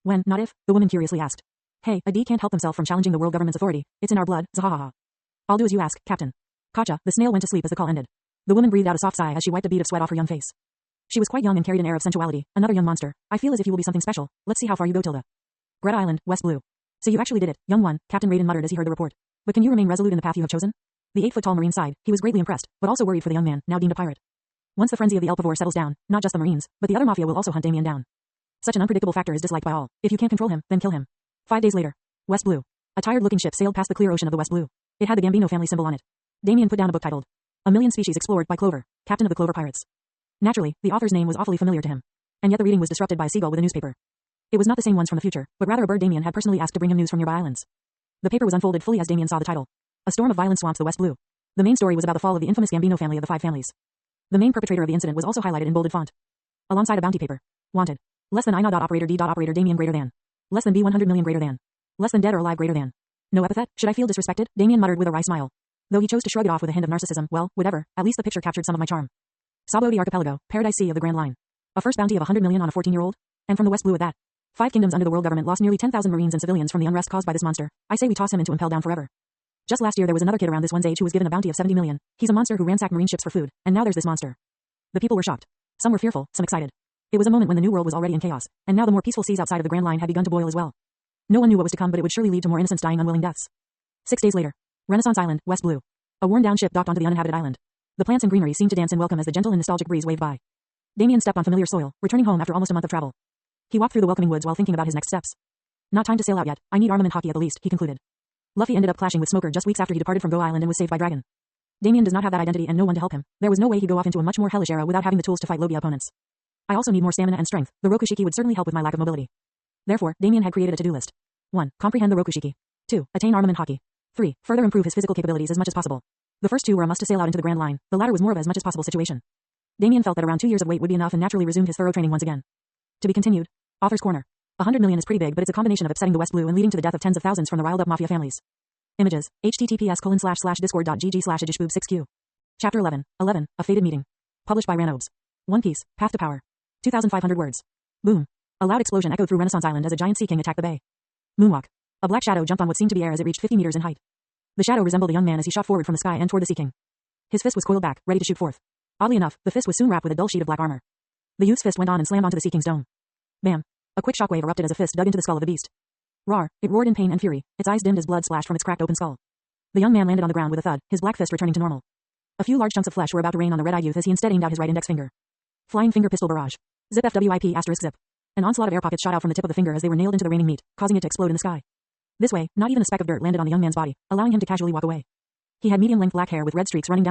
When, not if, the woman curiously asked. Hey, a D can't help himself from challenging the world government's authority, it's in our blood, zahahaha. I'll do as you ask, Captain. Kacha, the snail went to sleep as the call ended. The woman breathed out a soft sigh as she wiped a bead of sweat off her young face. She was quite young and carried an air of sensuality. Another young monster. I feel as if you will be something special. Let's see how far you go, Tilda. Greta Island, West Blue. So you actually did it, young one, Captain Raiden muttered as he heard the report. But can you remain resolute in the path you have chosen? The 8-foot-tall marine sighed. He was greatly impressed, but also worried for the young man, now deemed a pirate. Once the frenzy of the El Pavor settles down, not just the marines, but the other mafia will also hunt Damien down. Such an unpredictable factor is disliked by all. If you can't control him, then kill him. 5 days later. West Blue. A tired-looking ship sailed past the clear ocean of the West Blue. It had the Gambino family symbol on it. Damien put down a book titled A Million Species Explored by Clover, Captain of the Clover Pirates. Naturally, the author's name was awfully familiar to him. And yet the reading was disrupted by a seagull with a newspaper. It was not the same ones from the future, but rather a bird Damien had personally asked to bring him news from nearby islands. The paper was unfolded fully as Damien saw the title. A storm of violence swamps the West Blue. The main story was about the fall of the infamous Gambino family of the 5 families. The main perpetrator of the incident was also highlighted in bolded font. Alongside a bounty paper. Wanted. Less than INA.operator D.operator Damien greater than. Less than B 100 million greater than. Less than dead or alive greater than. No epithet, should I feel disrespected? Damien muttered with a wry smile. Though he chose to shrug it off with a hint of narcissism, well, whatever, at least the picture captured some of my charm. Sabo the Archipelago, Paradise Sea of the Grand Line. A first bounty of 100 million on a 14-year-old? And from the West Blue at that. 5 kingdoms under the world government lost nearly 10,000 marines and civilians from the unrest caused by this monster. I say we toss him into impel down forever. Just last year there was another kid around this one's age who was given a bounty of 70 million. He's a monster who ransacked marine ships for food, and now there's this monster. The people were shocked. Some were fearful, some excited. It was a moment when the new world was already in chaos, and now the more peaceful seas outside of the Grand Line had begun to boil as well. No one knew what was to come, but it would surely lead to more innocents dying unwilling deaths. 6 days later. Renaissance Island, West Blue. A worn-down ship docked onto the uninhabited island. The plants and greenery seemed to dance in welcome as the gentle and nostalgic breeze waved by. Damien stepped on familiar soil, returning home after almost a month of travel. He walked through the welcoming woods while thinking about his next steps. Not time to sail out yet, I need armament hockey at the least, he concluded. Luffy ended up clashing with Smoker just weeks after he departed from Go Island and was saved by Dragon. Damien does not have that identity and no one to help him. There was no way he'd go off into a much more hellish era without having the tools to fight Logia opponents. I also need more stamina and strength. The Rokushiki would certainly help with my lack of mobility. Therefore, Damien had created a to-do list. 1. Comprehend the Rokushiki. 2. Attain armament hockey. 3. Further improve his physical capabilities as much as possible. The first two were a must to sail out into the Grand Line. The latter was more of as much as possible situation. Damien felt that around 2 years of wait would be enough and naturally resumed his thorough training once again. To be continued. Author's Corner. 100 million is pretty big, but it's a combination of upsetting the West Blue and leading to the death of tens of thousands from the riled up mafia families. Images. https://discord.gg/adishboob6q. Chapter 11. A Fated Meeting. Published by Ranobes. One Piece. Path to Power. 2,500 words. Boom. A loud explosion echoed through Renaissance Island as a giant sea king attacked the bay. Moonwalk. A black shadow jumped on what seemed to be air as it reached 50 meters in height. The shadow resembled a young man as he shot forward from the sky and toward the sea king. His fist was coiled back, ready to shoot forth. Oddly enough, the fist was soon wrapped with a dull sheet of black armor. The youth's fist went on and slammed onto the sea king's dome. Bam. A quick shockwave erupted as a fist dug into the skull of the beast. Roar. It roared in pain and fury, its eyes dimmed as blood splashed from its cracked open skull. The young man landed on the ground with a thud, his black fist returning to normal. A few large chunks of flesh were about to rain on the red-eyed youth as he instead aimed out his right index finger. Flying finger pistol barrage. Zip FWIP *zip. An onslaught of air pockets shot out from the tip of the finger as they were nailed into the raining meat, causing it to explode in the sky. This way, not even a speck of dirt landed on the young man's body, allowing him to casually walk away. He had medium-length black hair with red streaks running down the